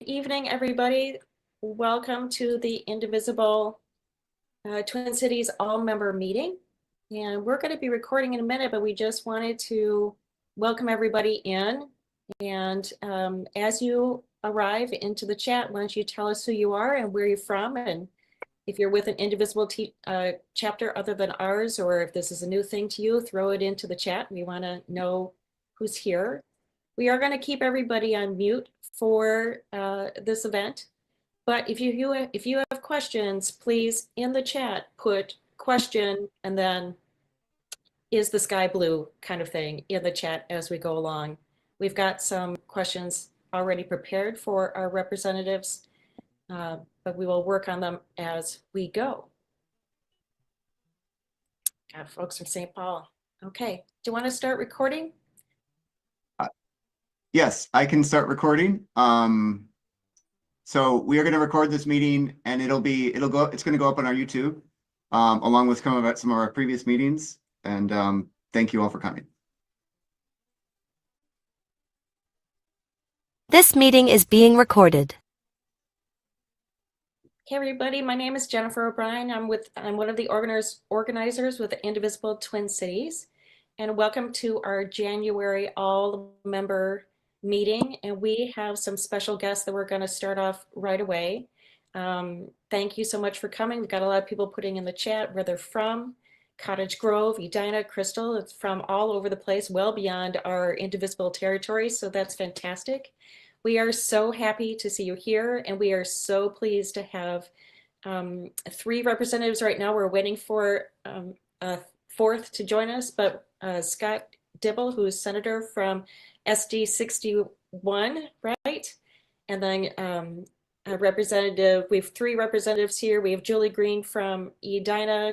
Evening, everybody. Welcome to the Indivisible Twin Cities all-member meeting. And we're going to be recording in a minute, but we just wanted to welcome everybody in. And as you arrive into the chat, why don't you tell us who you are and where you're from, and if you're with an Indivisible chapter other than ours, or if this is a new thing to you, throw it into the chat. We want to know who's here. We are going to keep everybody on mute for this event, but if you have questions, please in the chat put question and then is the sky blue kind of thing in the chat as we go along. We've got some questions already prepared for our representatives, but we will work on them as we go. Got folks from St. Paul. Okay, do you want to start recording? Yes, I can start recording. So we are going to record this meeting, and it's going to go up on our YouTube, along with some of our previous meetings. And thank you all for coming. This meeting is being recorded. Hey everybody, my name is Jennifer O'Brien. I'm one of the organizers with the Indivisible Twin Cities, and welcome to our January all-member meeting. And we have some special guests that we're going to start off right away. Thank you so much for coming. We've got a lot of people putting in the chat where they're from. Cottage Grove, Edina, Crystal. It's from all over the place, well beyond our Indivisible territory. So that's fantastic. We are so happy to see you here, and we are so pleased to have 3 representatives right now. We're waiting for a 4th to join us, but Scott Dibble, who is senator from SD 61, right? And then a representative, we have 3 representatives here. We have Julie Green from Edina,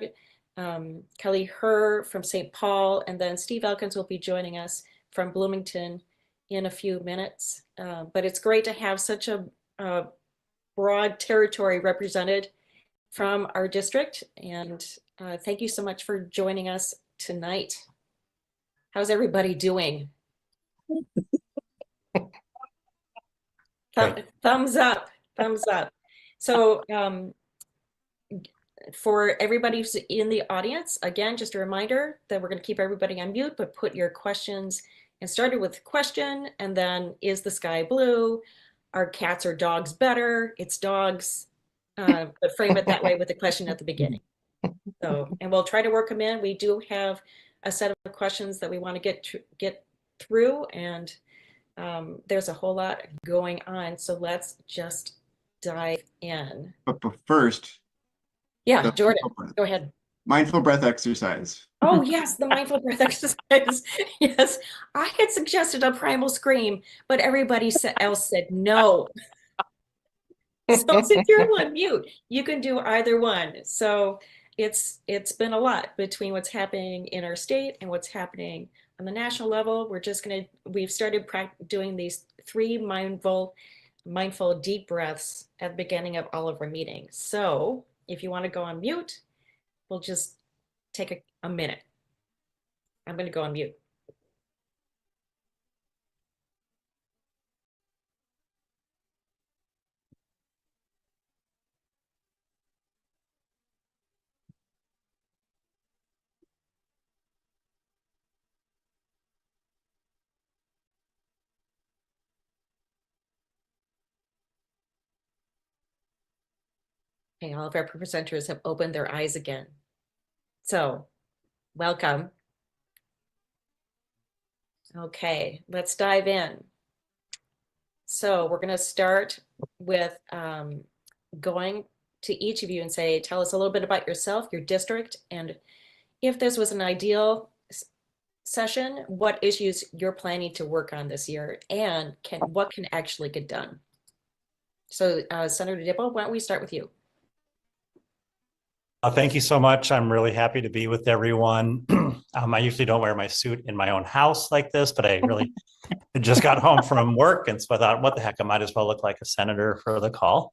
Kelly Herr from St. Paul, and then Steve Elkins will be joining us from Bloomington in a few minutes. But it's great to have such a broad territory represented from our district. And thank you so much for joining us tonight. How's everybody doing? Thumbs up, thumbs up. So for everybody who's in the audience, again, just a reminder that we're going to keep everybody on mute, but put your questions and started with question, and then is the sky blue? Are cats or dogs better? It's dogs, but frame it that way with a question at the beginning. So, and we'll try to work them in. We do have a set of questions that we want to get through, and there's a whole lot going on. So let's just dive in. But first, yeah, Jordan, go ahead. Mindful breath exercise. Oh yes, the mindful breath exercise. Yes, I had suggested a primal scream, but everybody else said no. So since you're on mute, you can do either one. So it's been a lot between what's happening in our state and what's happening on the national level. We've started doing these 3 mindful deep breaths at the beginning of all of our meetings. So if you want to go on mute, we'll just take a minute. I'm going to go on mute. Okay, all of our presenters have opened their eyes again. So, welcome. Okay, let's dive in. So we're going to start with going to each of you and say, tell us a little bit about yourself, your district, and if this was an ideal session, what issues you're planning to work on this year, and what can actually get done. So Senator Dibble, why don't we start with you? Thank you so much. I'm really happy to be with everyone. I usually don't wear my suit in my own house like this, but I really just got home from work, and so I thought, what the heck, I might as well look like a senator for the call.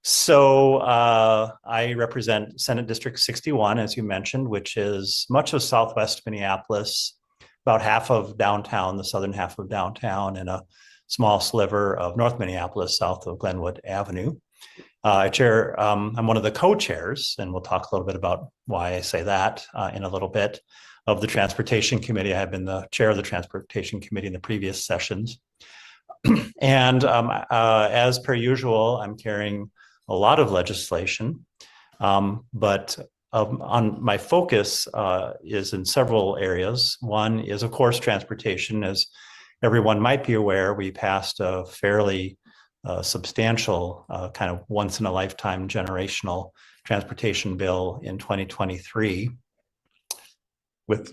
So I represent Senate District 61, as you mentioned, which is much of Southwest Minneapolis, about half of downtown, the southern half of downtown, and a small sliver of North Minneapolis, south of Glenwood Avenue. I'm one of the co-chairs, and we'll talk a little bit about why I say that in a little bit, of the Transportation Committee. I have been the chair of the Transportation Committee in the previous sessions. And as per usual, I'm carrying a lot of legislation, but on my focus is in several areas. One is, of course, transportation. As everyone might be aware, we passed a fairly substantial kind of once in a lifetime generational transportation bill in 2023 with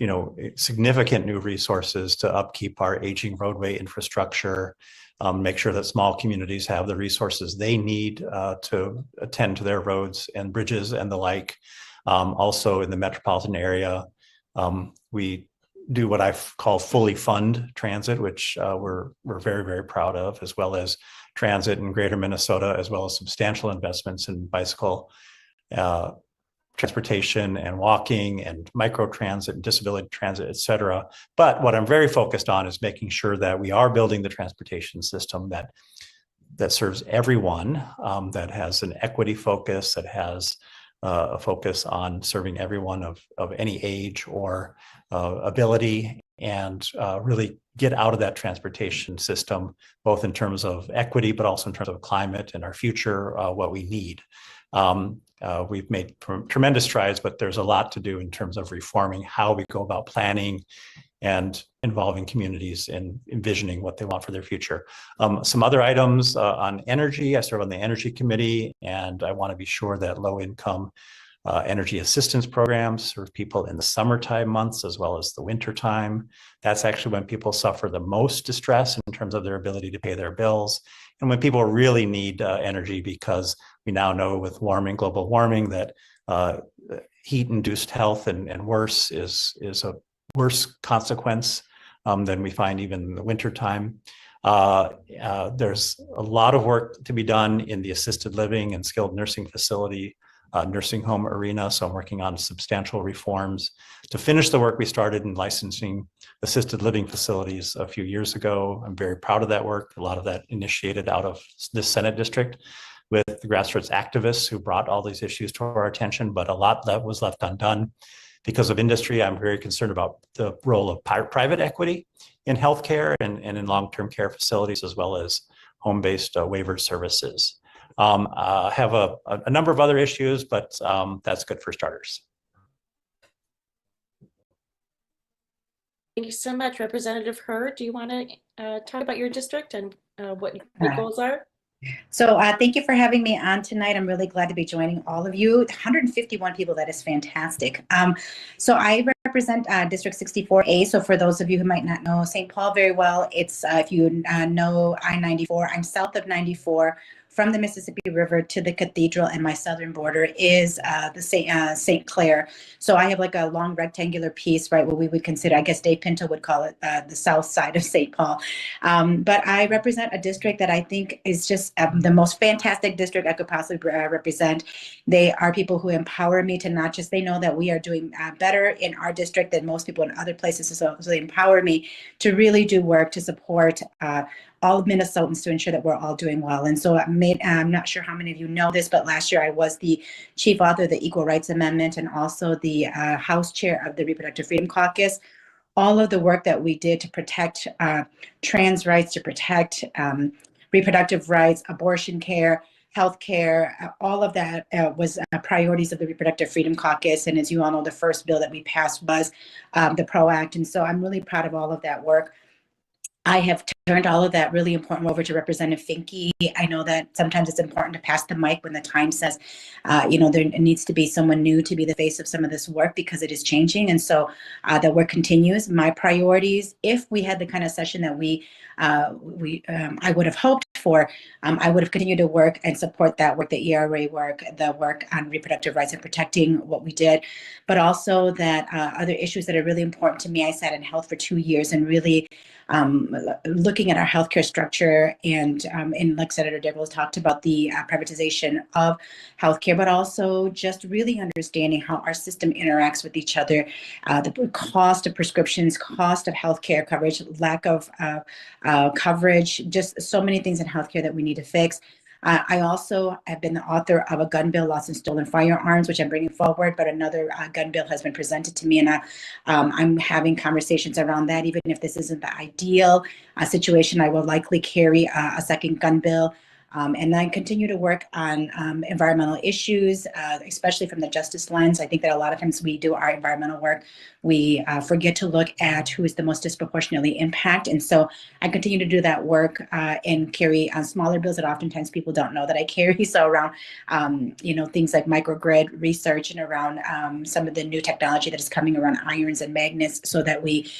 significant new resources to upkeep our aging roadway infrastructure, make sure that small communities have the resources they need to attend to their roads and bridges and the like. Also in the metropolitan area, we do what I call fully fund transit, which we're very, very proud of, as well as transit in greater Minnesota, as well as substantial investments in bicycle transportation and walking and microtransit and disability transit, et cetera. But what I'm very focused on is making sure that we are building the transportation system that serves everyone, that has an equity focus, that has a focus on serving everyone of any age or ability, and really get out of that transportation system, both in terms of equity, but also in terms of climate and our future, what we need. We've made tremendous strides, but there's a lot to do in terms of reforming how we go about planning and involving communities in envisioning what they want for their future. Some other items on energy. I serve on the Energy Committee, and I want to be sure that low-income energy assistance programs serve people in the summertime months as well as the wintertime. That's actually when people suffer the most distress in terms of their ability to pay their bills, and when people really need energy, because we now know with global warming, that heat-induced health and worse is a worse consequence than we find even in the wintertime. There's a lot of work to be done in the assisted living and skilled nursing facility, nursing home arena. So I'm working on substantial reforms to finish the work we started in licensing assisted living facilities a few years ago. I'm very proud of that work. A lot of that initiated out of this Senate district with the grassroots activists who brought all these issues to our attention, but a lot that was left undone. Because of industry, I'm very concerned about the role of private equity in healthcare and in long-term care facilities, as well as home-based waiver services. I have a number of other issues, but that's good for starters. Thank you so much, Representative Hurd. Do you want to talk about your district and what your goals are? So thank you for having me on tonight. I'm really glad to be joining all of you. 151 people, that is fantastic. So I represent District 64A. So for those of you who might not know St. Paul very well, it's if you know I-94, I'm south of 94 from the Mississippi River to the cathedral, and my southern border is the St. Clair. So I have like a long rectangular piece, right, what we would consider, I guess Dave Pinto would call it the south side of St. Paul. But I represent a district that I think is just the most fantastic district I could possibly represent. They are people who empower me to not just, they know that we are doing better in our district than most people in other places. So they empower me to really do work to support all of Minnesotans to ensure that we're all doing well. And so I'm not sure how many of you know this, but last year I was the chief author of the Equal Rights Amendment and also the House chair of the Reproductive Freedom Caucus. All of the work that we did to protect trans rights, to protect reproductive rights, abortion care, health care, all of that was priorities of the Reproductive Freedom Caucus. And as you all know, the first bill that we passed was the PRO Act. And so I'm really proud of all of that work. I have turned all of that really important over to Representative Finke. I know that sometimes it's important to pass the mic when the time says, there needs to be someone new to be the face of some of this work, because it is changing. And so the work continues. My priorities, if we had the kind of session that I would have hoped for, I would have continued to work and support that work, the ERA work, the work on reproductive rights and protecting what we did, but also that other issues that are really important to me. I sat in health for 2 years and really looking at our healthcare structure, and like Senator Dibble talked about the privatization of healthcare, but also just really understanding how our system interacts with each other, the cost of prescriptions, cost of healthcare coverage, lack of coverage, just so many things in healthcare that we need to fix. I also have been the author of a gun bill, lost and stolen firearms, which I'm bringing forward, but another gun bill has been presented to me, and I'm having conversations around that. Even if this isn't the ideal situation, I will likely carry a second gun bill. And then continue to work on environmental issues, especially from the justice lens. I think that a lot of times we do our environmental work, we forget to look at who is the most disproportionately impacted. And so I continue to do that work and carry on smaller bills that oftentimes people don't know that I carry. So around, things like microgrid research and around some of the new technology that is coming around irons and magnets, so that we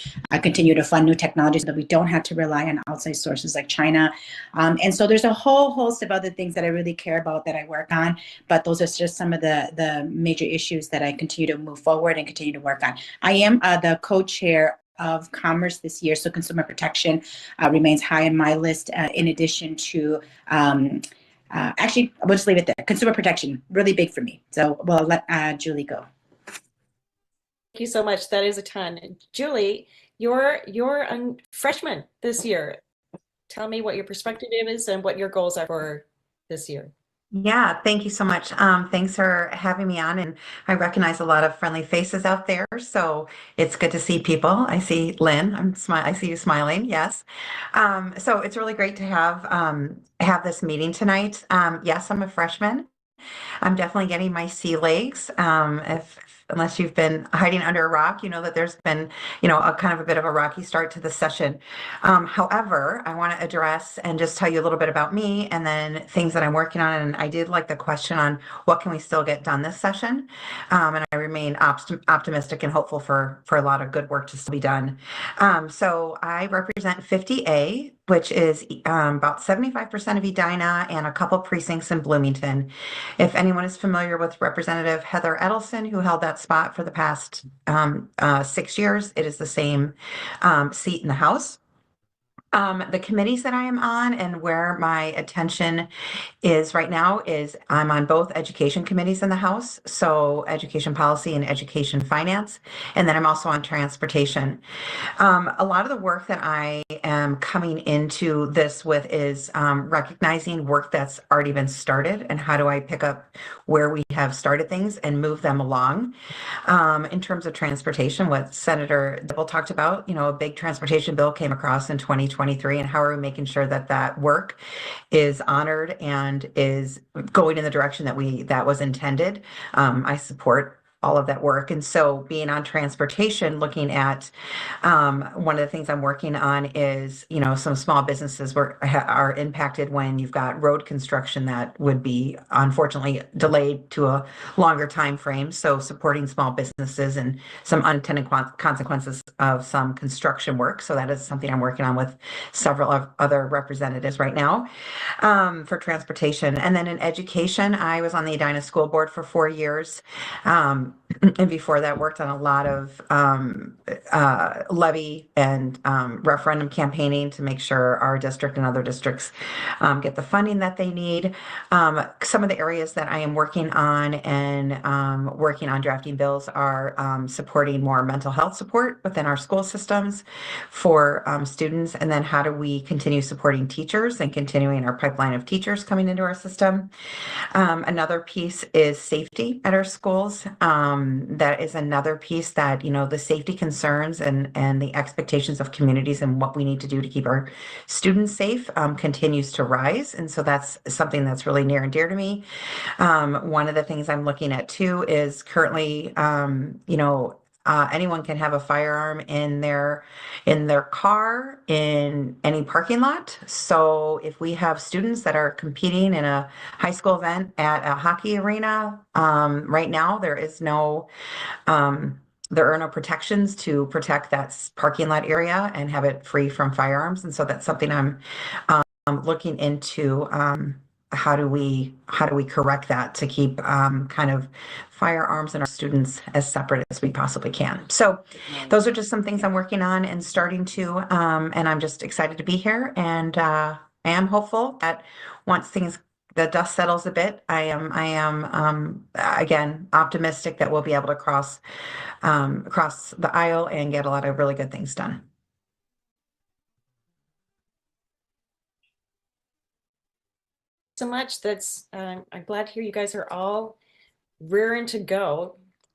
continue to fund new technologies so that we don't have to rely on outside sources like China. And so there's a whole host of other things that I really care about that I work on, but those are just some of the major issues that I continue to move forward and continue to work on. I am the co-chair of commerce this year, so consumer protection remains high on my list, in addition to actually, I'll just leave it there. Consumer protection, really big for me. So we'll let Julie go. Thank you so much. That is a ton. Julie, you're a freshman this year. Tell me what your perspective is and what your goals are for this year. Yeah, thank you so much. Thanks for having me on, and I recognize a lot of friendly faces out there, so it's good to see people. I see Lynn. I see you smiling. Yes. So it's really great to have this meeting tonight. Yes, I'm a freshman. I'm definitely getting my sea legs. Unless you've been hiding under a rock, you know that there's been, a kind of a bit of a rocky start to the session. However, I want to address and just tell you a little bit about me and then things that I'm working on. And I did like the question on what can we still get done this session. And I remain optimistic and hopeful for a lot of good work to still be done. So I represent 50A, which is about 75% of Edina and a couple precincts in Bloomington. If anyone is familiar with Representative Heather Edelson, who held that spot for the past 6 years, it is the same seat in the House. The committees that I am on and where my attention is right now is I'm on both education committees in the House, so education policy and education finance, and then I'm also on transportation. A lot of the work that I am coming into this with is recognizing work that's already been started and how do I pick up where we have started things and move them along. In terms of transportation, what Senator Dibble talked about, a big transportation bill came across in 2023, and how are we making sure that that work is honored and is going in the direction that was intended. I support all of that work. And so being on transportation, looking at one of the things I'm working on is, some small businesses are impacted when you've got road construction that would be unfortunately delayed to a longer time frame. So supporting small businesses and some unintended consequences of some construction work. So that is something I'm working on with several of other representatives right now for transportation. And then in education, I was on the Edina School Board for 4 years. And before that, worked on a lot of levy and referendum campaigning to make sure our district and other districts get the funding that they need. Some of the areas that I am working on and working on drafting bills are supporting more mental health support within our school systems for students, and then how do we continue supporting teachers and continuing our pipeline of teachers coming into our system. Another piece is safety at our schools. That is another piece that, the safety concerns and the expectations of communities and what we need to do to keep our students safe continues to rise. And so that's something that's really near and dear to me. One of the things I'm looking at too is currently, anyone can have a firearm in their car in any parking lot. So if we have students that are competing in a high school event at a hockey arena, right now there are no protections to protect that parking lot area and have it free from firearms. And so that's something I'm looking into how do we correct that to keep kind of firearms and our students as separate as we possibly can. So those are just some things I'm working on and starting to, and I'm just excited to be here. And I am hopeful that once the dust settles a bit, I am again optimistic that we'll be able to cross the aisle and get a lot of really good things done. So much. I'm glad to hear you guys are all rearing to go.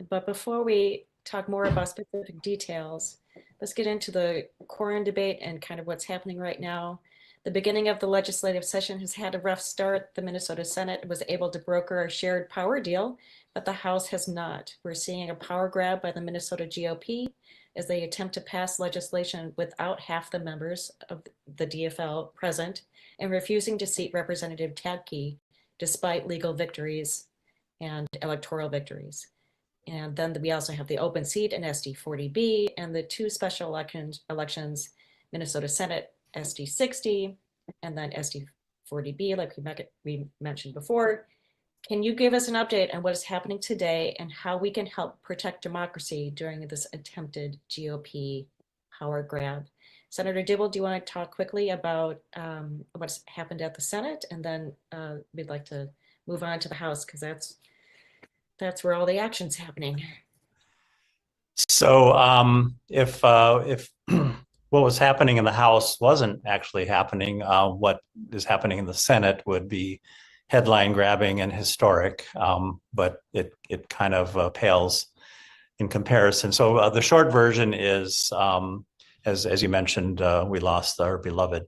But before we talk more about specific details, let's get into the quorum debate and kind of what's happening right now. The beginning of the legislative session has had a rough start. The Minnesota Senate was able to broker a shared power deal, but the House has not. We're seeing a power grab by the Minnesota GOP as they attempt to pass legislation without half the members of the DFL present and refusing to seat Representative Tabke despite legal victories and electoral victories. And then we also have the open seat in SD 40B and the two special elections, Minnesota Senate SD 60 and then SD 40B, like we mentioned before. Can you give us an update on what is happening today and how we can help protect democracy during this attempted GOP power grab? Senator Dibble, do you want to talk quickly about what's happened at the Senate? And then we'd like to move on to the House because that's where all the action's happening. So if what was happening in the House wasn't actually happening, what is happening in the Senate would be headline grabbing and historic, but it kind of pales in comparison. So the short version is, as you mentioned, we lost our beloved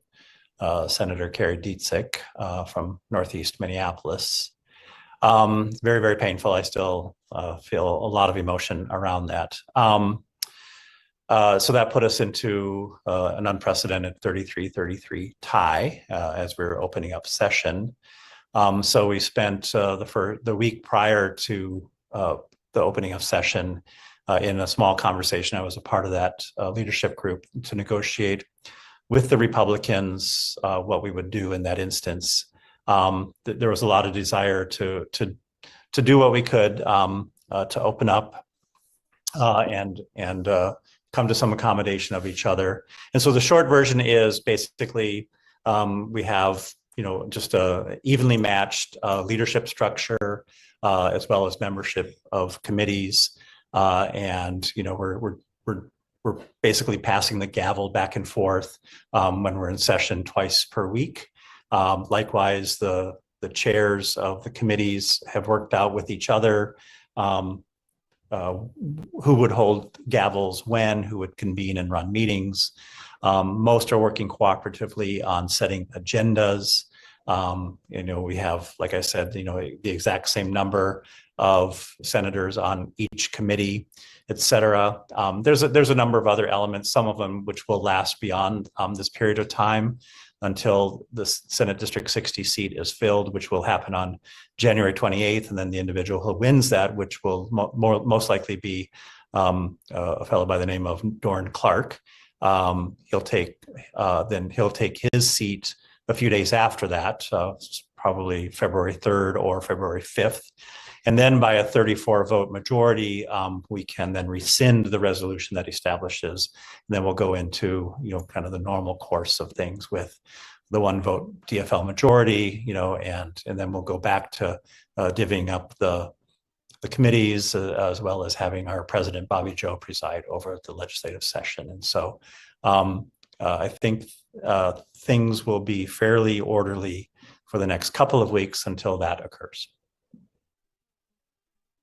Senator Carrie Dietzig from Northeast Minneapolis. Very, very painful. I still feel a lot of emotion around that. So that put us into an unprecedented 33-33 tie as we were opening up session. So we spent the week prior to the opening of session in a small conversation. I was a part of that leadership group to negotiate with the Republicans what we would do in that instance. There was a lot of desire to do what we could to open up and come to some accommodation of each other. And so the short version is basically we have just a evenly matched leadership structure as well as membership of committees, and we're basically passing the gavel back and forth when we're in session twice per week. Likewise, the chairs of the committees have worked out with each other who would hold gavels when, who would convene and run meetings. Most are working cooperatively on setting agendas. We have, like I said, the exact same number of senators on each committee, et cetera. There's a number of other elements, some of them which will last beyond this period of time until the Senate District 60 seat is filled, which will happen on January 28th. And then the individual who wins that, which will most likely be a fellow by the name of Dorn Clark, he'll take his seat a few days after that, probably February 3rd or February 5th. And then by a 34 vote majority, we can then rescind the resolution that establishes. And then we'll go into, kind of the normal course of things with the one vote DFL majority, and then we'll go back to divvying up the committees as well as having our president, Bobby Joe, preside over the legislative session. And so I think things will be fairly orderly for the next couple of weeks until that occurs.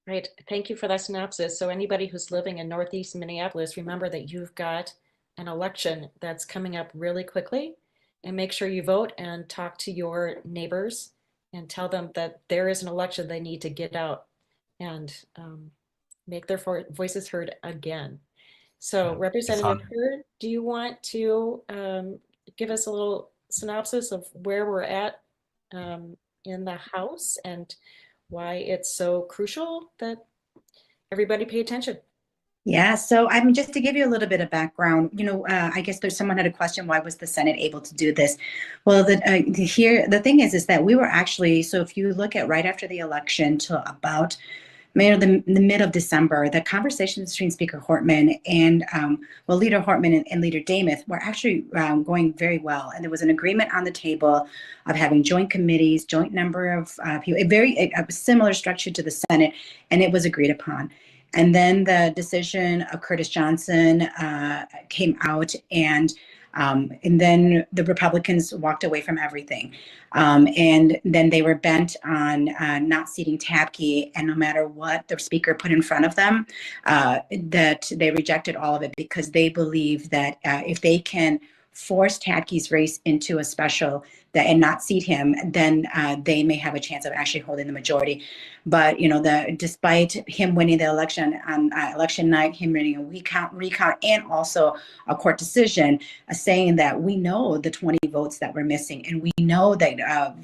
Great. Thank you for that synopsis. So anybody who's living in Northeast Minneapolis, remember that you've got an election that's coming up really quickly, and make sure you vote and talk to your neighbors and tell them that there is an election they need to get out and make their voices heard again. So Representative Hurd, do you want to give us a little synopsis of where we're at in the House and why it's so crucial that everybody pay attention? Yeah, so I mean, just to give you a little bit of background, I guess there's someone had a question, why was the Senate able to do this? Well, the thing is that we were actually, so if you look at right after the election to about the mid of December, the conversations between Speaker Hortman and, Leader Hortman and Leader Dameth were actually going very well. And there was an agreement on the table of having joint committees, joint number of people, a similar structure to the Senate, and it was agreed upon. And then the decision of Curtis Johnson came out, and then the Republicans walked away from everything. And then they were bent on not seating Tabke, and no matter what the speaker put in front of them, that they rejected all of it because they believe that if they can force Tabke's race into a special and not seat him, then they may have a chance of actually holding the majority. But despite him winning the election on election night, him winning a recount, and also a court decision saying that we know the 20 votes that were missing, and we know that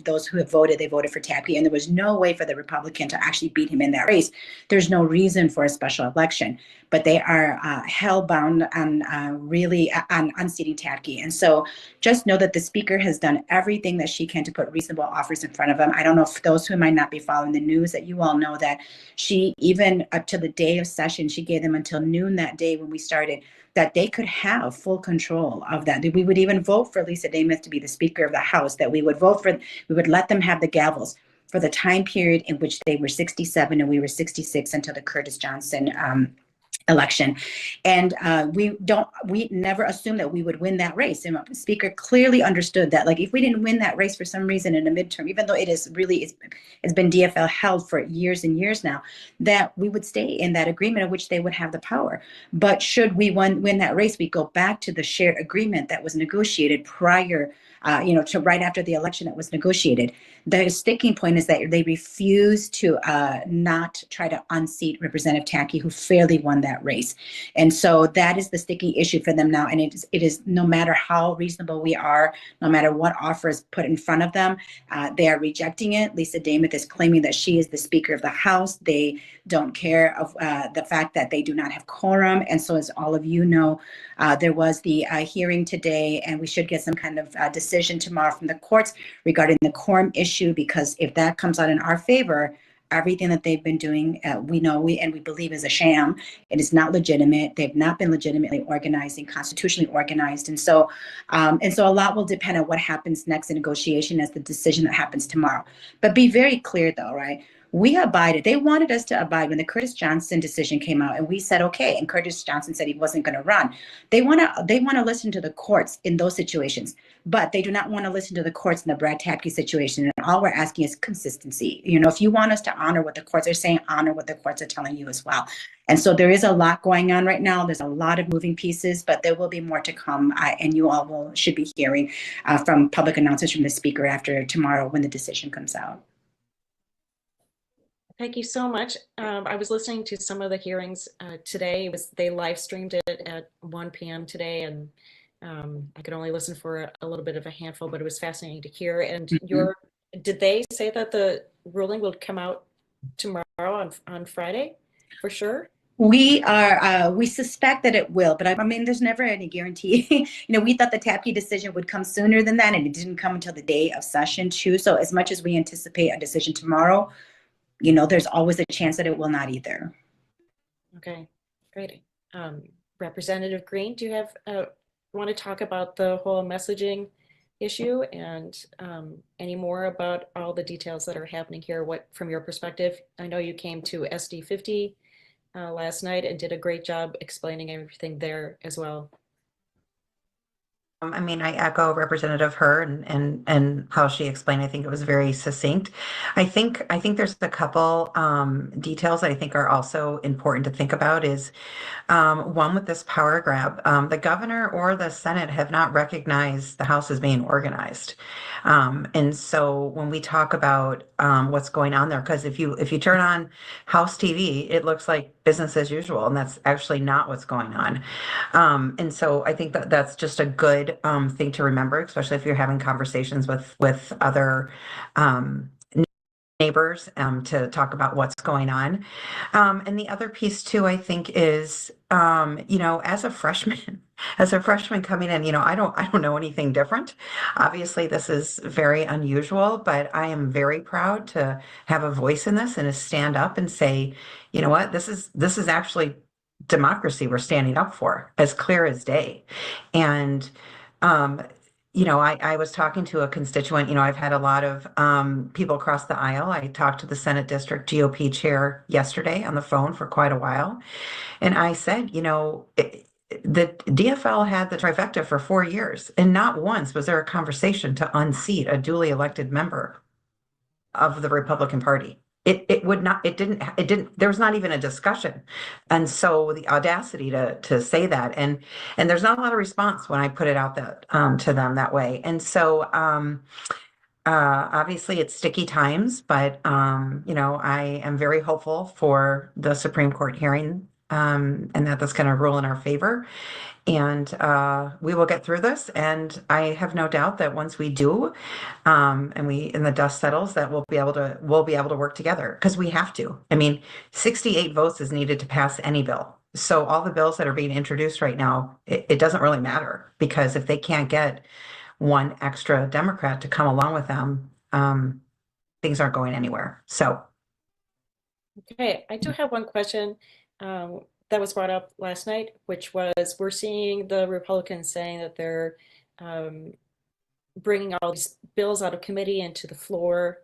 those who have voted, they voted for Tabke, and there was no way for the Republican to actually beat him in that race. There's no reason for a special election, but they are hell bound on really on unseating Tabke. And so just know that the speaker has done everything that she can to put reasonable offers in front of him. I don't know if those who might not be following the news, that you all know that she, even up to the day of session, she gave them until noon that day when we started, that they could have full control of that. We would even vote for Lisa Dameth to be the Speaker of the House, that we would let them have the gavels for the time period in which they were 67 and we were 66 until the Curtis Johnson election. And we never assumed that we would win that race. And the speaker clearly understood that, like, if we didn't win that race for some reason in a midterm, even though it's been DFL held for years and years now, that we would stay in that agreement in which they would have the power. But should we win that race, we go back to the shared agreement that was negotiated prior to right after the election that was negotiated. The sticking point is that they refuse to not try to unseat Representative Tabke, who fairly won that race. And so that is the sticky issue for them now. And it is no matter how reasonable we are, no matter what offer is put in front of them, they are rejecting it. Lisa Dameth is claiming that she is the Speaker of the House. They don't care of the fact that they do not have quorum. And so, as all of you know, there was the hearing today, and we should get some kind of decision tomorrow from the courts regarding the quorum issue, because if that comes out in our favor, everything that they've been doing, we believe is a sham. It is not legitimate. They've not been legitimately organizing, constitutionally organized. And so a lot will depend on what happens next in negotiation as the decision that happens tomorrow. But be very clear though, right? We abided. They wanted us to abide when the Curtis Johnson decision came out, and we said okay. And Curtis Johnson said he wasn't going to run. They want to listen to the courts in those situations, but they do not want to listen to the courts in the Brad Tabke situation. And all we're asking is consistency. If you want us to honor what the courts are saying, honor what the courts are telling you as well. And so there is a lot going on right now. There's a lot of moving pieces, but there will be more to come. And you all should be hearing from public announcements from the speaker after tomorrow when the decision comes out. Thank you so much. I was listening to some of the hearings today. They live streamed it at 1 p.m. today, and I could only listen for a little bit of a handful, but it was fascinating to hear. And did they say that the ruling will come out tomorrow on Friday for sure? We suspect that it will, but I mean, there's never any guarantee. We thought the Tabke decision would come sooner than that, and it didn't come until the day of session too. So as much as we anticipate a decision tomorrow, there's always a chance that it will not either. Okay, great. Representative Green, do you have want to talk about the whole messaging issue and any more about all the details that are happening here? What, from your perspective? I know you came to SD 50 last night and did a great job explaining everything there as well. I mean, I echo Representative Her and how she explained. I think it was very succinct. I think there's a couple details that I think are also important to think about. Is one, with this power grab, the governor or the Senate have not recognized the House as being organized. And so when we talk about what's going on there, because if you turn on House TV, it looks like business as usual, and that's actually not what's going on. And so I think that's just a good thing to remember, especially if you're having conversations with other neighbors to talk about what's going on. And the other piece too, I think, is as a freshman, as a freshman coming in, I don't know anything different. Obviously, this is very unusual, but I am very proud to have a voice in this and to stand up and say, you know what, this is actually democracy we're standing up for, as clear as day. And um, I was talking to a constituent, I've had a lot of people across the aisle. I talked to the Senate District GOP chair yesterday on the phone for quite a while. And I said, the DFL had the trifecta for 4 years, and not once was there a conversation to unseat a duly elected member of the Republican Party. It would not, it didn't, there was not even a discussion. And so the audacity to say that, and there's not a lot of response when I put it out that to them that way. And so obviously it's sticky times, but I am very hopeful for the Supreme Court hearing, and that's going to rule in our favor. And we will get through this. And I have no doubt that once we do, and the dust settles, that we'll be able to work together, because we have to. I mean, 68 votes is needed to pass any bill. So all the bills that are being introduced right now, it doesn't really matter, because if they can't get one extra Democrat to come along with them, things aren't going anywhere. So. Okay, I do have one question that was brought up last night, which was, we're seeing the Republicans saying that they're bringing all these bills out of committee into the floor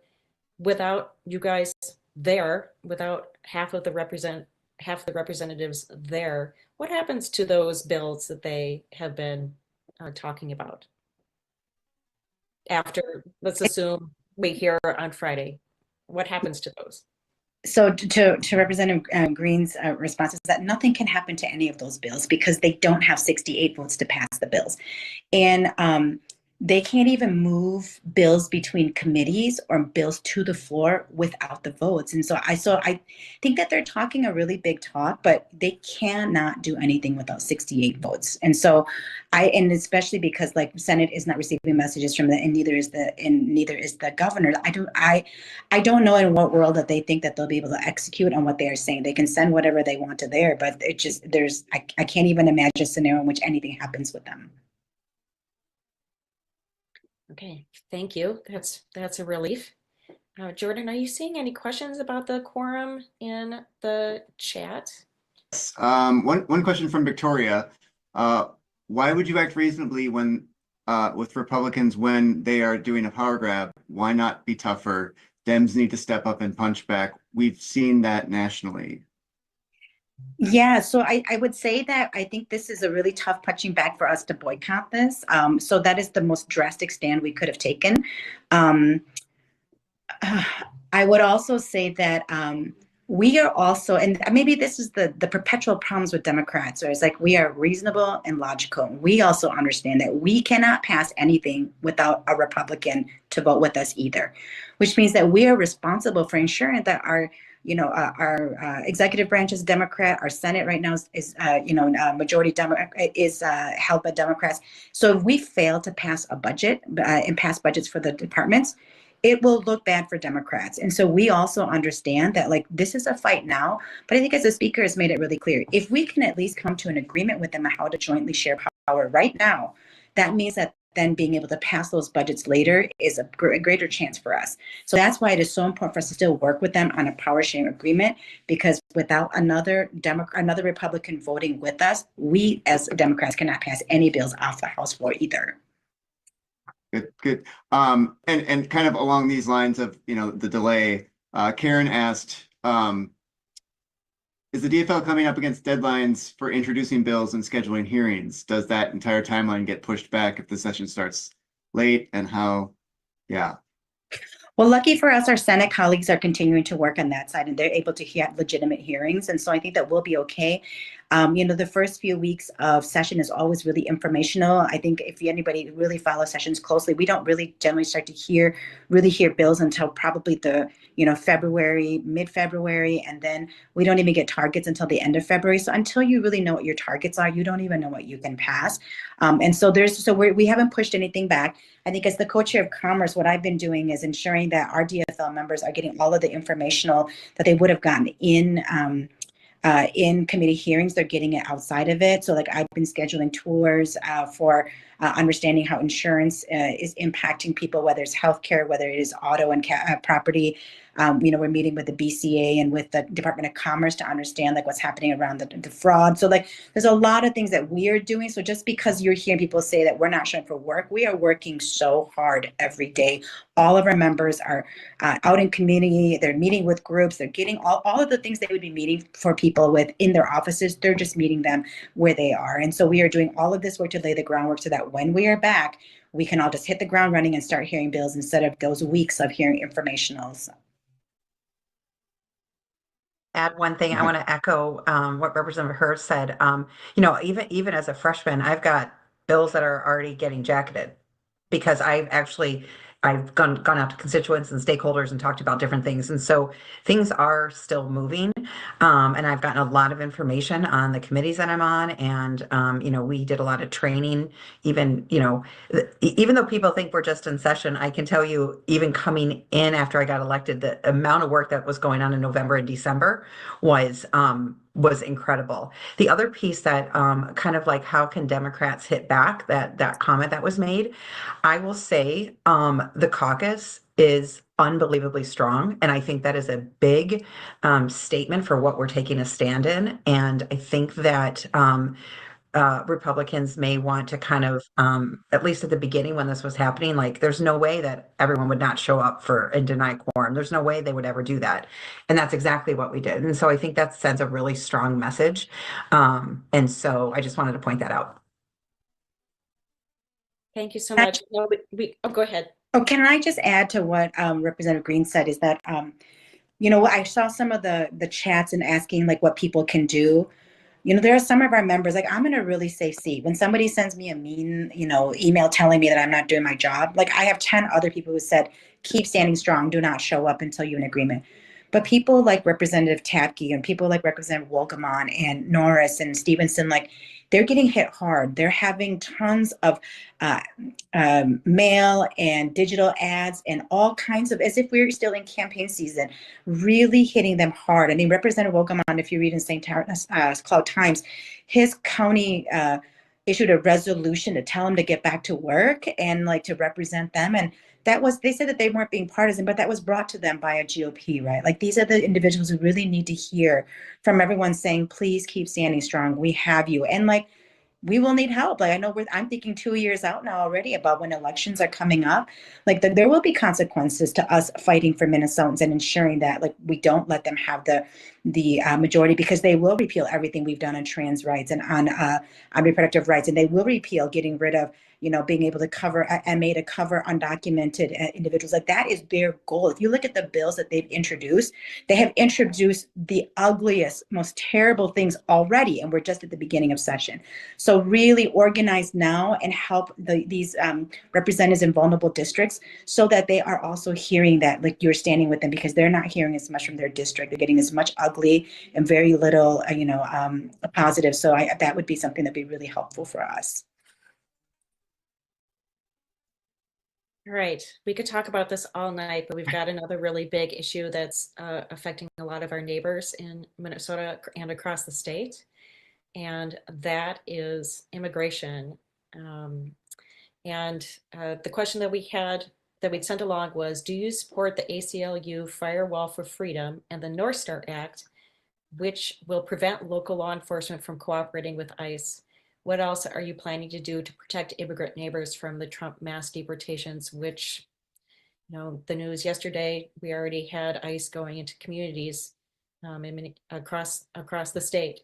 without you guys there, without half the representatives there. What happens to those bills that they have been talking about after, let's assume we hear on Friday? What happens to those? So to Representative Green's response is that nothing can happen to any of those bills, because they don't have 68 votes to pass the bills. And they can't even move bills between committees or bills to the floor without the votes. And so I think that they're talking a really big talk, but they cannot do anything without 68 votes. And so and especially because, like, Senate is not receiving messages from and neither is the governor. I don't know in what world that they think that they'll be able to execute on what they are saying. They can send whatever they want to there, but I can't even imagine a scenario in which anything happens with them. Okay, thank you. That's a relief. Jordan, are you seeing any questions about the quorum in the chat? One question from Victoria. Why would you act reasonably when with Republicans when they are doing a power grab? Why not be tougher? Dems need to step up and punch back. We've seen that nationally. Yeah, so I would say that I think this is a really tough punching back for us to boycott this. So that is the most drastic stand we could have taken. I would also say that we are also, and maybe this is the perpetual problems with Democrats, or it's like we are reasonable and logical. We also understand that we cannot pass anything without a Republican to vote with us either, which means that we are responsible for ensuring that our executive branch is Democrat. Our Senate right now is majority Democrat, is held by Democrats. So if we fail to pass a budget and pass budgets for the departments, it will look bad for Democrats. And so we also understand that, like, this is a fight now, but I think as the speaker has made it really clear, if we can at least come to an agreement with them on how to jointly share power right now, that means that then being able to pass those budgets later is a greater chance for us. So that's why it is so important for us to still work with them on a power sharing agreement, because without another Republican voting with us, we as Democrats cannot pass any bills off the House floor either. Good. And kind of along these lines of, the delay, Karen asked, is the DFL coming up against deadlines for introducing bills and scheduling hearings? Does that entire timeline get pushed back if the session starts late, and how? Yeah. Well, lucky for us, our Senate colleagues are continuing to work on that side, and they're able to have legitimate hearings. And so I think that we'll be okay. The first few weeks of session is always really informational. I think if anybody really follows sessions closely, we don't really generally start to really hear bills until probably the, February, mid-February, and then we don't even get targets until the end of February. So until you really know what your targets are, you don't even know what you can pass. And so we haven't pushed anything back. I think as the co-chair of commerce, what I've been doing is ensuring that our DFL members are getting all of the informational that they would have gotten in committee hearings. They're getting it outside of it. So like I've been scheduling tours for understanding how insurance is impacting people, whether it's healthcare, whether it is auto and property. We're meeting with the BCA and with the Department of Commerce to understand like what's happening around the fraud. So like there's a lot of things that we are doing. So just because you're hearing people say that we're not showing for work, we are working so hard every day. All of our members are out in community. They're meeting with groups. They're getting all of the things they would be meeting for people with in their offices. They're just meeting them where they are. And so we are doing all of this work to lay the groundwork so that when we are back, we can all just hit the ground running and start hearing bills instead of those weeks of hearing informationals. Add one thing. I want to echo what Representative Hurd said. Even as a freshman, I've got bills that are already getting jacketed because I've gone out to constituents and stakeholders and talked about different things, and so things are still moving. And I've gotten a lot of information on the committees that I'm on, and we did a lot of training. Even even though people think we're just in session, I can tell you, even coming in after I got elected, the amount of work that was going on in November and December was incredible. The other piece that kind of like how can Democrats hit back, that comment that was made, I will say the caucus is unbelievably strong, and I think that is a big statement for what we're taking a stand in. And I think that Republicans may want to kind of, at least at the beginning when this was happening, like there's no way that everyone would not show up for and deny quorum. There's no way they would ever do that. And that's exactly what we did. And so I think that sends a really strong message. And so I just wanted to point that out. Thank you so much. No, go ahead. Oh, can I just add to what Representative Green said is that, I saw some of the chats and asking like what people can do. There are some of our members, like I'm in a really safe seat. When somebody sends me a mean, email telling me that I'm not doing my job, like I have 10 other people who said, keep standing strong, do not show up until you're in agreement. But people like Representative Tapke and people like Representative Wolgamon and Norris and Stevenson, like they're getting hit hard. They're having tons of mail and digital ads and all kinds of, as if we're still in campaign season, really hitting them hard. I mean, Representative Wolgamon, if you read in St. Cloud Times, his county issued a resolution to tell him to get back to work and like to represent them. And they said that they weren't being partisan, but that was brought to them by a GOP, right? Like these are the individuals who really need to hear from everyone saying, please keep standing strong. We have you. And like, we will need help. Like I know I'm thinking 2 years out now already about when elections are coming up. Like there will be consequences to us fighting for Minnesotans and ensuring that like we don't let them have the majority, because they will repeal everything we've done on trans rights and on reproductive rights, and they will repeal getting rid of being able to cover MA to cover undocumented individuals. Like that is their goal. If you look at the bills that they've introduced, they have introduced the ugliest, most terrible things already, and we're just at the beginning of session. So really organize now and help these representatives in vulnerable districts so that they are also hearing that like you're standing with them, because they're not hearing as much from their district. They're getting as much ugly and very little, positive. So that would be something that'd be really helpful for us. All right, we could talk about this all night, but we've got another really big issue that's affecting a lot of our neighbors in Minnesota and across the state, and that is immigration. The question that we'd sent along was, do you support the ACLU Firewall for Freedom and the North Star Act, which will prevent local law enforcement from cooperating with ICE? What else are you planning to do to protect immigrant neighbors from the Trump mass deportations, which, the news yesterday, we already had ICE going into communities across the state.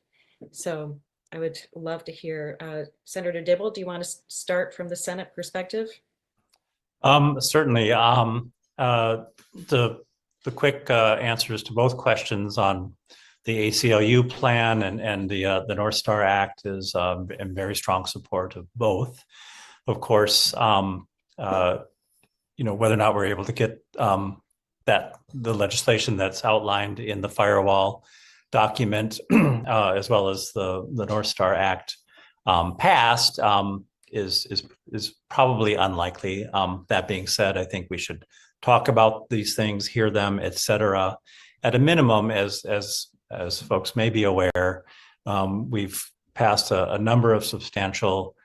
So I would love to hear, Senator Dibble, do you want to start from the Senate perspective? Certainly. The quick answers to both questions on the ACLU plan and the North Star Act is in very strong support of both. Of course, whether or not we're able to get the legislation that's outlined in the firewall document, as well as the North Star Act passed, is probably unlikely. That being said, I think we should talk about these things, hear them, et cetera. At a minimum, as folks may be aware, we've passed a number of substantial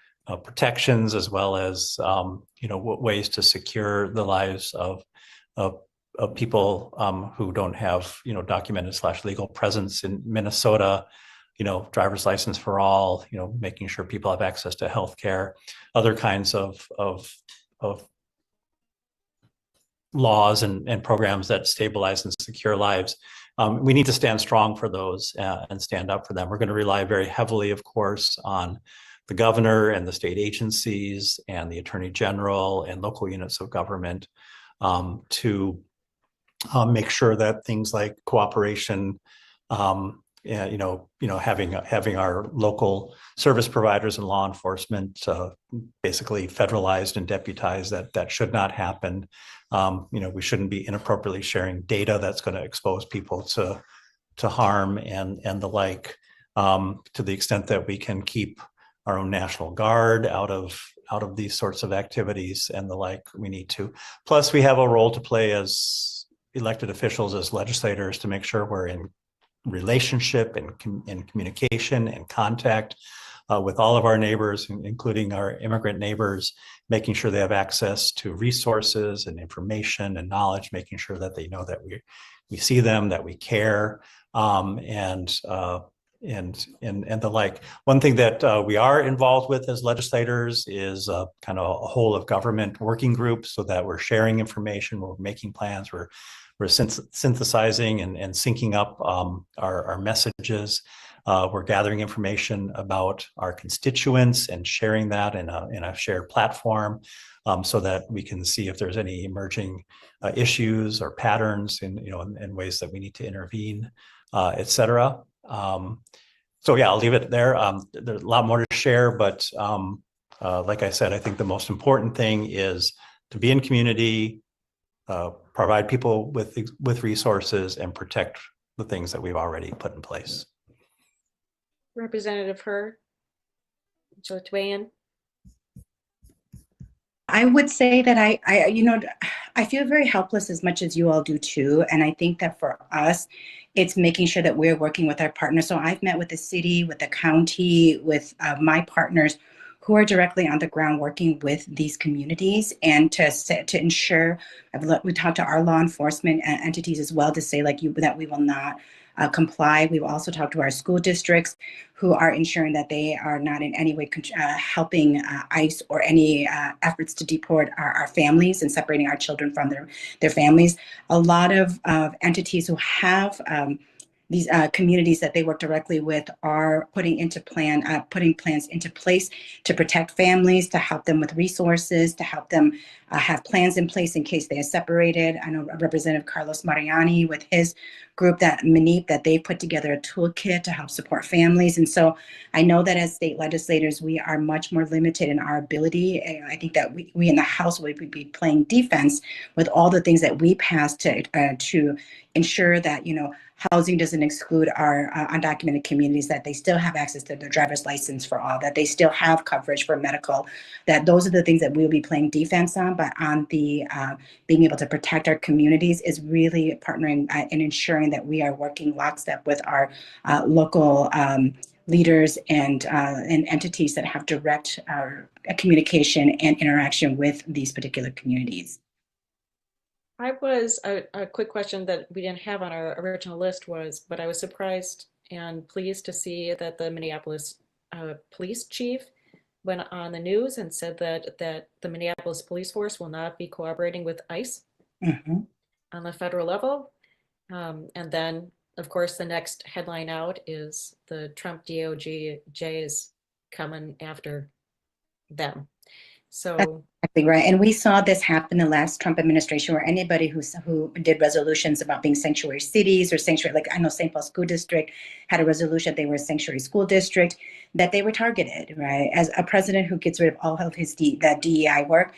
protections, as well as ways to secure the lives of people who don't have documented / legal presence in Minnesota. Driver's license for all. Making sure people have access to healthcare, other kinds of laws and programs that stabilize and secure lives. We need to stand strong for those and stand up for them. We're going to rely very heavily, of course, on the governor and the state agencies and the attorney general and local units of government to make sure that things like cooperation, having our local service providers and law enforcement basically federalized and deputized, that should not happen. We shouldn't be inappropriately sharing data that's going to expose people to harm and the like. To the extent that we can keep our own National Guard out of these sorts of activities and the like, we need to. Plus, we have a role to play as elected officials, as legislators, to make sure we're in relationship and in communication and contact with all of our neighbors, including our immigrant neighbors, making sure they have access to resources and information and knowledge, making sure that they know that we see them, that we care, and the like. One thing that we are involved with as legislators is kind of a whole of government working group, so that we're sharing information, we're making plans, we're synthesizing and syncing up our messages. We're gathering information about our constituents and sharing that in a shared platform, so that we can see if there's any emerging issues or patterns in ways that we need to intervene, et cetera. So yeah, I'll leave it there. There's a lot more to share, but like I said, I think the most important thing is to be in community, provide people with resources, and protect the things that we've already put in place. Representative Hur, would you like to weigh in? I would say that I feel very helpless, as much as you all do too. And I think that for us, it's making sure that we're working with our partners. So I've met with the city, with the county, with my partners who are directly on the ground working with these communities, and to ensure. We talked to our law enforcement entities as well, to say that we will not comply. We've also talked to our school districts, who are ensuring that they are not in any way helping ICE or any efforts to deport our families and separating our children from their families. A lot of entities who have these communities that they work directly with are putting plans into place to protect families, to help them with resources, to help them have plans in place in case they are separated. I know Representative Carlos Mariani, with his group, that MNEEP, that they put together a toolkit to help support families. And so I know that as state legislators, we are much more limited in our ability. I think that we in the House would be playing defense with all the things that we pass to ensure that housing doesn't exclude our undocumented communities, that they still have access to their driver's license for all, that they still have coverage for medical, that those are the things that we'll be playing defense on. But on the being able to protect our communities is really partnering and ensuring that we are working lockstep with our local leaders and entities that have direct communication and interaction with these particular communities. I was a quick question that we didn't have on our original list but I was surprised and pleased to see that the Minneapolis police chief went on the news and said that the Minneapolis police force will not be cooperating with ICE on the federal level. And then, of course, the next headline out is the Trump DOJ is coming after them. So, Exactly right. And we saw this happen in the last Trump administration where anybody who did resolutions about being sanctuary cities or sanctuary, like I know St. Paul School District had a resolution they were a sanctuary school district, that they were targeted, right? As a president who gets rid of all of his that DEI work,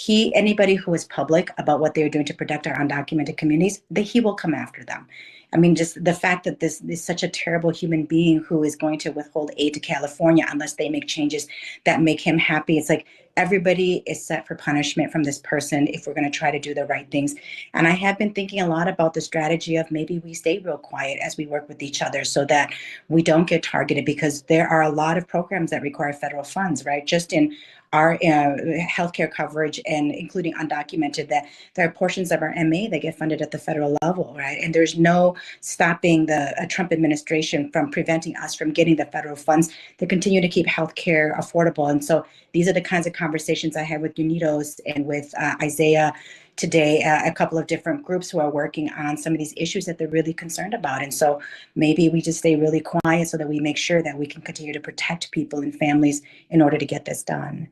anybody who is public about what they're doing to protect our undocumented communities, he will come after them. I mean, just the fact that this is such a terrible human being who is going to withhold aid to California unless they make changes that make him happy. It's like everybody is set for punishment from this person if we're going to try to do the right things. And I have been thinking a lot about the strategy of maybe we stay real quiet as we work with each other so that we don't get targeted, because there are a lot of programs that require federal funds, right? Just in our healthcare coverage and including undocumented, that there are portions of our MA that get funded at the federal level, right? And there's no stopping the Trump administration from preventing us from getting the federal funds to continue to keep healthcare affordable. And so these are the kinds of conversations I had with Unidos and with Isaiah today, a couple of different groups who are working on some of these issues that they're really concerned about. And so maybe we just stay really quiet so that we make sure that we can continue to protect people and families in order to get this done.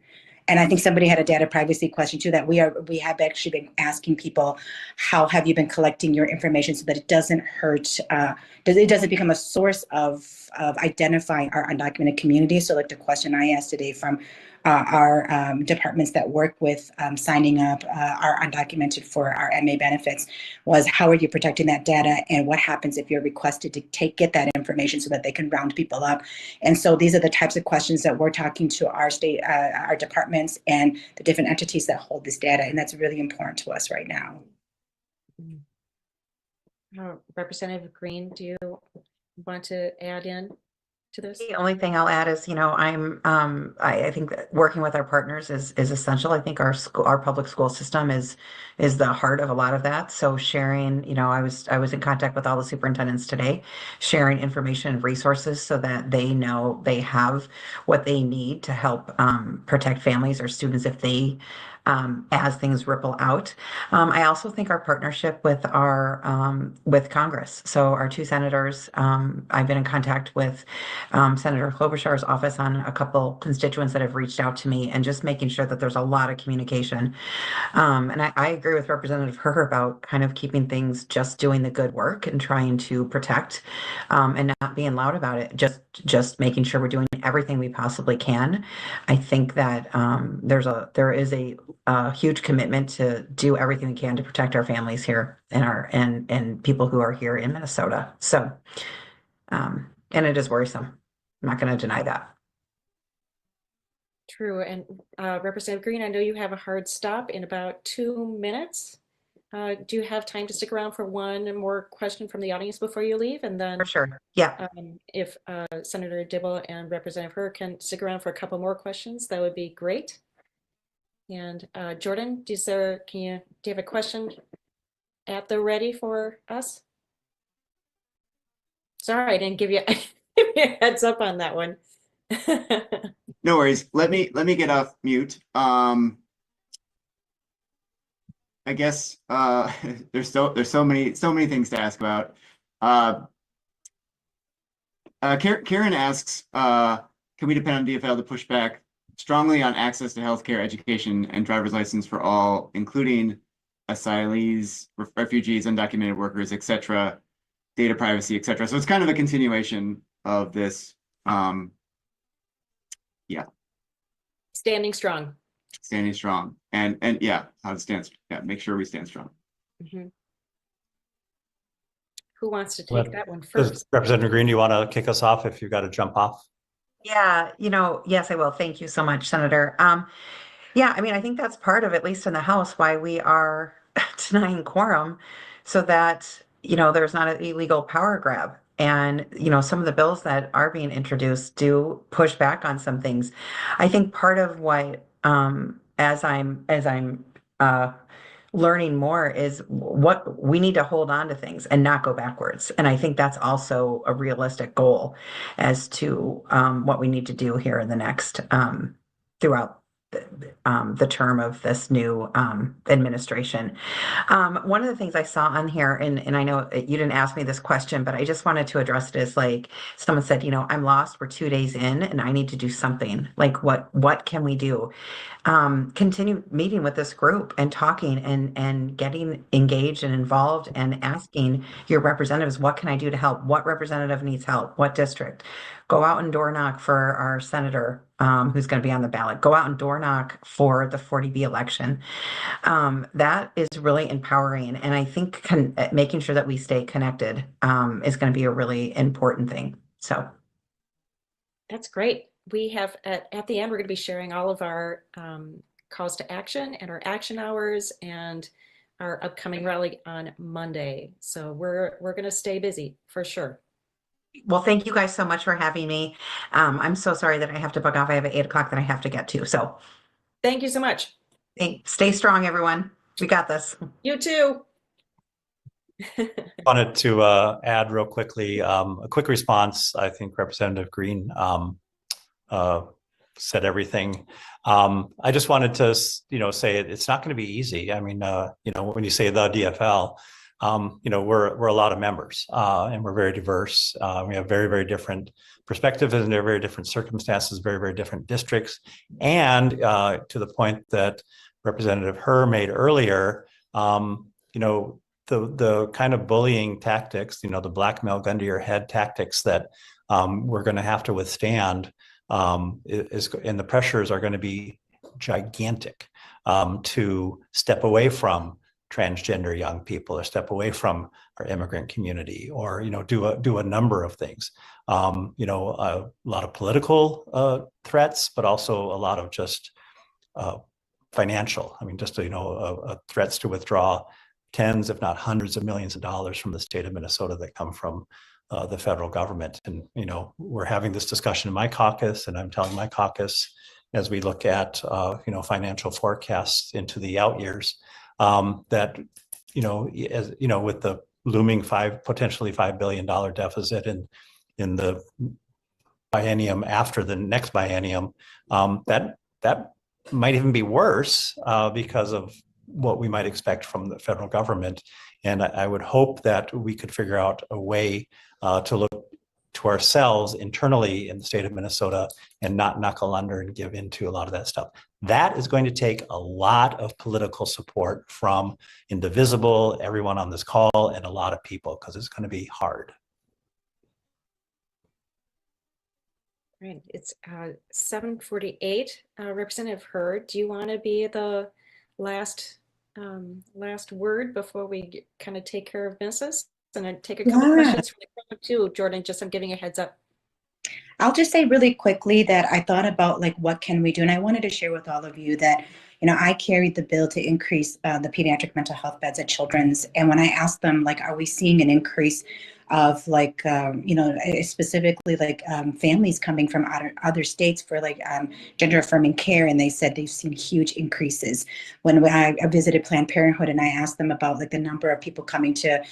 And I think somebody had a data privacy question too, that we have actually been asking people, how have you been collecting your information so that it doesn't hurt, it doesn't become a source of identifying our undocumented community. So like the question I asked today from our departments that work with signing up our undocumented for our MA benefits was, how are you protecting that data, and what happens if you're requested to get that information so that they can round people up? And so these are the types of questions that we're talking to our state, our departments and the different entities that hold this data, and that's really important to us right now. Representative Green, do you want to add in to this? The only thing I'll add is, I think that working with our partners is essential. I think our public school system is the heart of a lot of that. So sharing, I was in contact with all the superintendents today, sharing information and resources so that they know they have what they need to help protect families or students if they as things ripple out. I also think our partnership with with Congress. So our two senators, I've been in contact with Senator Klobuchar's office on a couple constituents that have reached out to me, and just making sure that there's a lot of communication. And I agree with Representative Herr about kind of keeping things, just doing the good work and trying to protect, and not being loud about it. Just making sure we're doing everything we possibly can. I think that there is a huge commitment to do everything we can to protect our families here and people who are here in Minnesota. So, and it is worrisome. I'm not going to deny that. True. And Representative Green, I know you have a hard stop in about 2 minutes. Do you have time to stick around for one more question from the audience before you leave? And then For sure. Yeah. If Senator Dibble and Representative Herr can stick around for a couple more questions, that would be great. And Jordan, do you have a question at the ready for us? Sorry, I didn't give you a heads up on that one. No worries. Let me get off mute. I guess there's so many things to ask about. Karen asks, can we depend on DFL to push back strongly on access to healthcare, education, and driver's license for all, including asylees, refugees, undocumented workers, etc., data privacy, etc. So it's kind of a continuation of this. Yeah. Standing strong. Standing strong. And yeah, how to stand. Yeah, make sure we stand strong. Mm-hmm. Who wants to take that one first? Representative Green, do you want to kick us off if you've got to jump off? Yeah, yes, I will. Thank you so much, Senator. Yeah, I mean, I think that's part of, at least in the House, why we are denying quorum, so that, there's not an illegal power grab. And, some of the bills that are being introduced do push back on some things. I think part of what, as I'm learning more, is what we need to hold on to things and not go backwards. And I think that's also a realistic goal as to what we need to do here in the next throughout the term of this new administration. One of the things I saw on here, and I know you didn't ask me this question, but I just wanted to address it as like someone said, I'm lost. We're 2 days in, and I need to do something. Like what can we do? Continue meeting with this group and talking and getting engaged and involved and asking your representatives, what can I do to help? What representative needs help? What district? Go out and door knock for our senator who's going to be on the ballot. Go out and door knock for the 40B election. That is really empowering. And I think making sure that we stay connected is going to be a really important thing. So That's great. We have at the end, we're going to be sharing all of our calls to action and our action hours and our upcoming rally on Monday. So we're going to stay busy for sure. well, thank you guys so much for having me. I'm so sorry that I have to bug off. I have an 8 o'clock that I have to get to. So Thank you so much. stay strong, everyone. We got this. You too. Wanted to add real quickly a quick response. I think Representative Green said everything. I just wanted to, say it's not going to be easy. I mean, when you say the DFL, we're a lot of members and we're very diverse. We have very, very different perspectives and they're very different circumstances, very, very different districts. And to the point that Representative Herr made earlier, the kind of bullying tactics, the blackmail gun to your head tactics that we're going to have to withstand and the pressures are going to be gigantic to step away from transgender young people or step away from our immigrant community or, do a number of things. A lot of political threats, but also a lot of just financial. I mean, just, threats to withdraw tens, if not hundreds of millions of dollars from the state of Minnesota that come from the federal government. And, we're having this discussion in my caucus, and I'm telling my caucus as we look at, financial forecasts into the out years, that, with the looming potentially $5 billion deficit in the biennium after the next biennium, that might even be worse because of what we might expect from the federal government. And I would hope that we could figure out a way to look to ourselves internally in the state of Minnesota and not knuckle under and give into a lot of that stuff. That is going to take a lot of political support from Indivisible, everyone on this call, and a lot of people, because it's going to be hard. Right. It's 7:48. Representative Herr, do you want to be the last word before we kind of take care of business? And then take a couple questions from the crowd too, Jordan, just I'm giving a heads up. I'll just say really quickly that I thought about like, what can we do? And I wanted to share with all of you that, I carried the bill to increase the pediatric mental health beds at Children's. And when I asked them, like, are we seeing an increase of like, specifically like families coming from other states for like gender affirming care. And they said they've seen huge increases. When I visited Planned Parenthood and I asked them about like the number of people coming to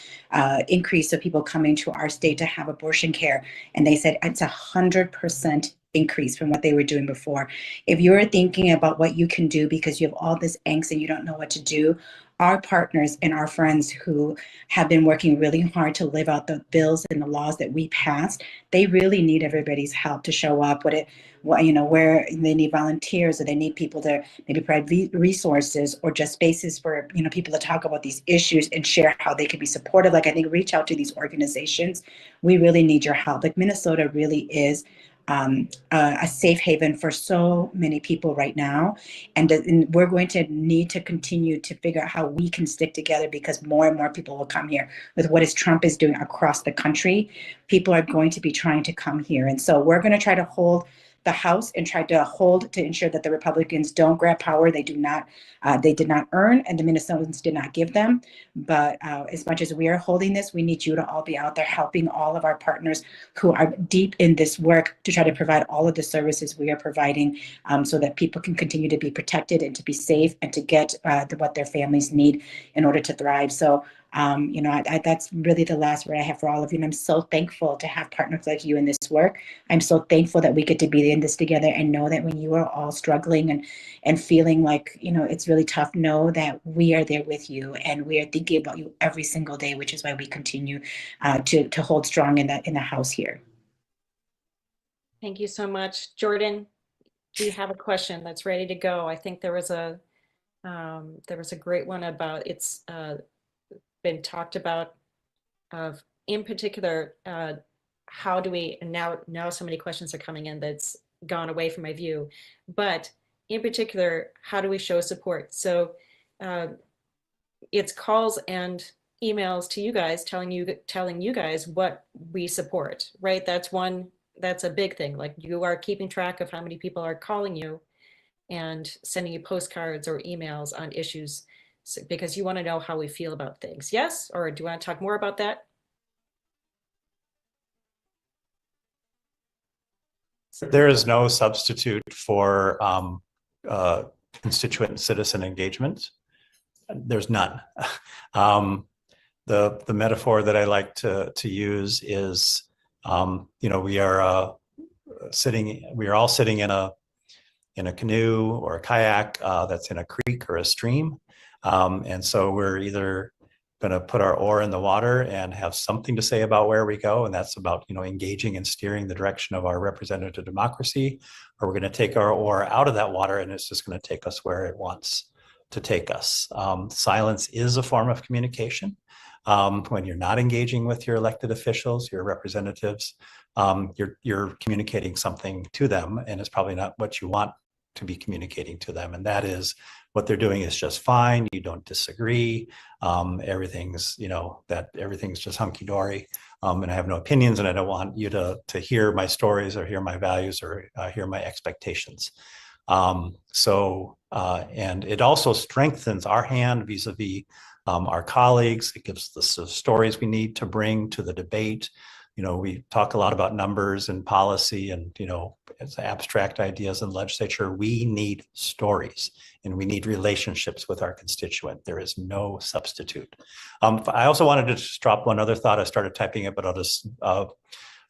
increase of people coming to our state to have abortion care. And they said it's 100% increase from what they were doing before. If you're thinking about what you can do because you have all this angst and you don't know what to do, our partners and our friends who have been working really hard to live out the bills and the laws that we passed, they really need everybody's help to show up where they need volunteers, or they need people to maybe provide resources or just spaces for people to talk about these issues and share how they can be supportive. Like, I think reach out to these organizations. We really need your help. Like, Minnesota really is a safe haven for so many people right now. And we're going to need to continue to figure out how we can stick together, because more and more people will come here with what Trump is doing across the country. People are going to be trying to come here. And so we're going to try to hold the House and try to ensure that the Republicans don't grab power. They did not earn, and the Minnesotans did not give them. But as much as we are holding this, we need you to all be out there helping all of our partners who are deep in this work to try to provide all of the services we are providing, so that people can continue to be protected and to be safe and to get what their families need in order to thrive. So That's really the last word I have for all of you. And I'm so thankful to have partners like you in this work. I'm so thankful that we get to be in this together and know that when you are all struggling and feeling like, it's really tough, know that we are there with you and we are thinking about you every single day, which is why we continue to hold strong in the house here. Thank you so much. Jordan, do you have a question that's ready to go? I think there was a great one about it's been talked about of in particular how do we, and now so many questions are coming in that's gone away from my view, but in particular, how do we show support? So it's calls and emails to you guys telling you guys what we support, right? That's a big thing. Like, you are keeping track of how many people are calling you and sending you postcards or emails on issues because you want to know how we feel about things. Yes? Or do you want to talk more about that? There is no substitute for constituent and citizen engagement. There's none. The metaphor that I like to use is, we are all sitting in a canoe or a kayak that's in a creek or a stream, and so we're either going to put our oar in the water and have something to say about where we go, and that's about engaging and steering the direction of our representative democracy, or we're going to take our oar out of that water and it's just going to take us where it wants to take us. Silence is a form of communication. When you're not engaging with your elected officials, your representatives, you're communicating something to them, and it's probably not what you want to be communicating to them. And that is, what they're doing is just fine. You don't disagree. Everything's just hunky dory. And I have no opinions, and I don't want you to hear my stories or hear my values or hear my expectations. And it also strengthens our hand vis-a-vis our colleagues. It gives us the stories we need to bring to the debate. We talk a lot about numbers and policy and, it's abstract ideas in legislature. We need stories and we need relationships with our constituent. There is no substitute. I also wanted to just drop one other thought. I started typing it, but I'll just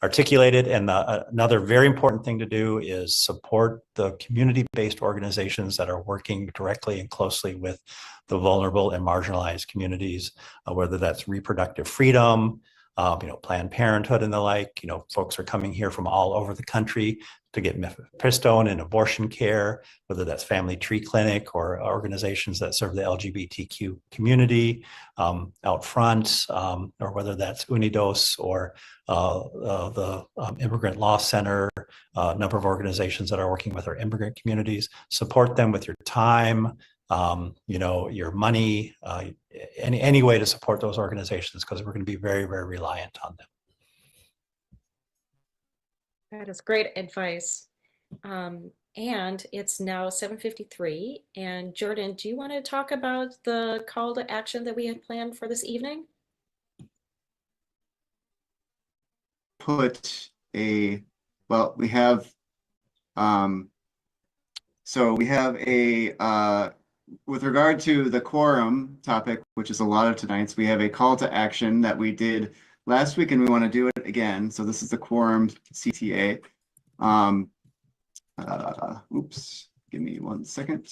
articulate it. And another very important thing to do is support the community-based organizations that are working directly and closely with the vulnerable and marginalized communities, whether that's reproductive freedom, Planned Parenthood and the like. Folks are coming here from all over the country to get mifepristone and abortion care, whether that's Family Tree Clinic or organizations that serve the LGBTQ community out front, or whether that's Unidos or the Immigrant Law Center, a number of organizations that are working with our immigrant communities. Support them with your time, your money, any way to support those organizations, because we're going to be very, very reliant on them. That is great advice. And it's now 7:53. And Jordan, do you want to talk about the call to action that we had planned for this evening? We have, with regard to the quorum topic, which is a lot of tonight's, we have a call to action that we did last week and we want to do it again. So this is the quorum CTA. Oops, give me 1 second.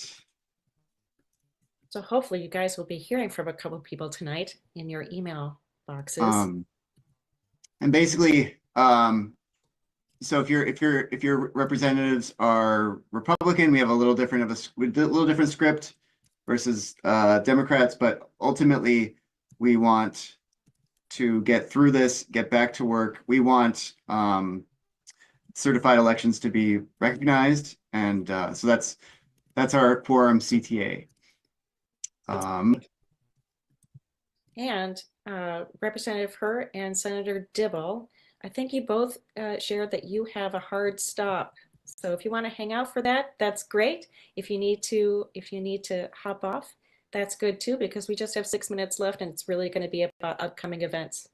So hopefully you guys will be hearing from a couple of people tonight in your email boxes. And basically, so if your representatives are Republican, we have a little different script versus Democrats, but ultimately we want to get through this, get back to work. We want certified elections to be recognized, and so that's our quorum CTA. And Representative Hur and Senator Dibble, I think you both shared that you have a hard stop. So if you want to hang out for that, that's great. If you need to hop off, that's good too, because we just have 6 minutes left and it's really going to be about upcoming events.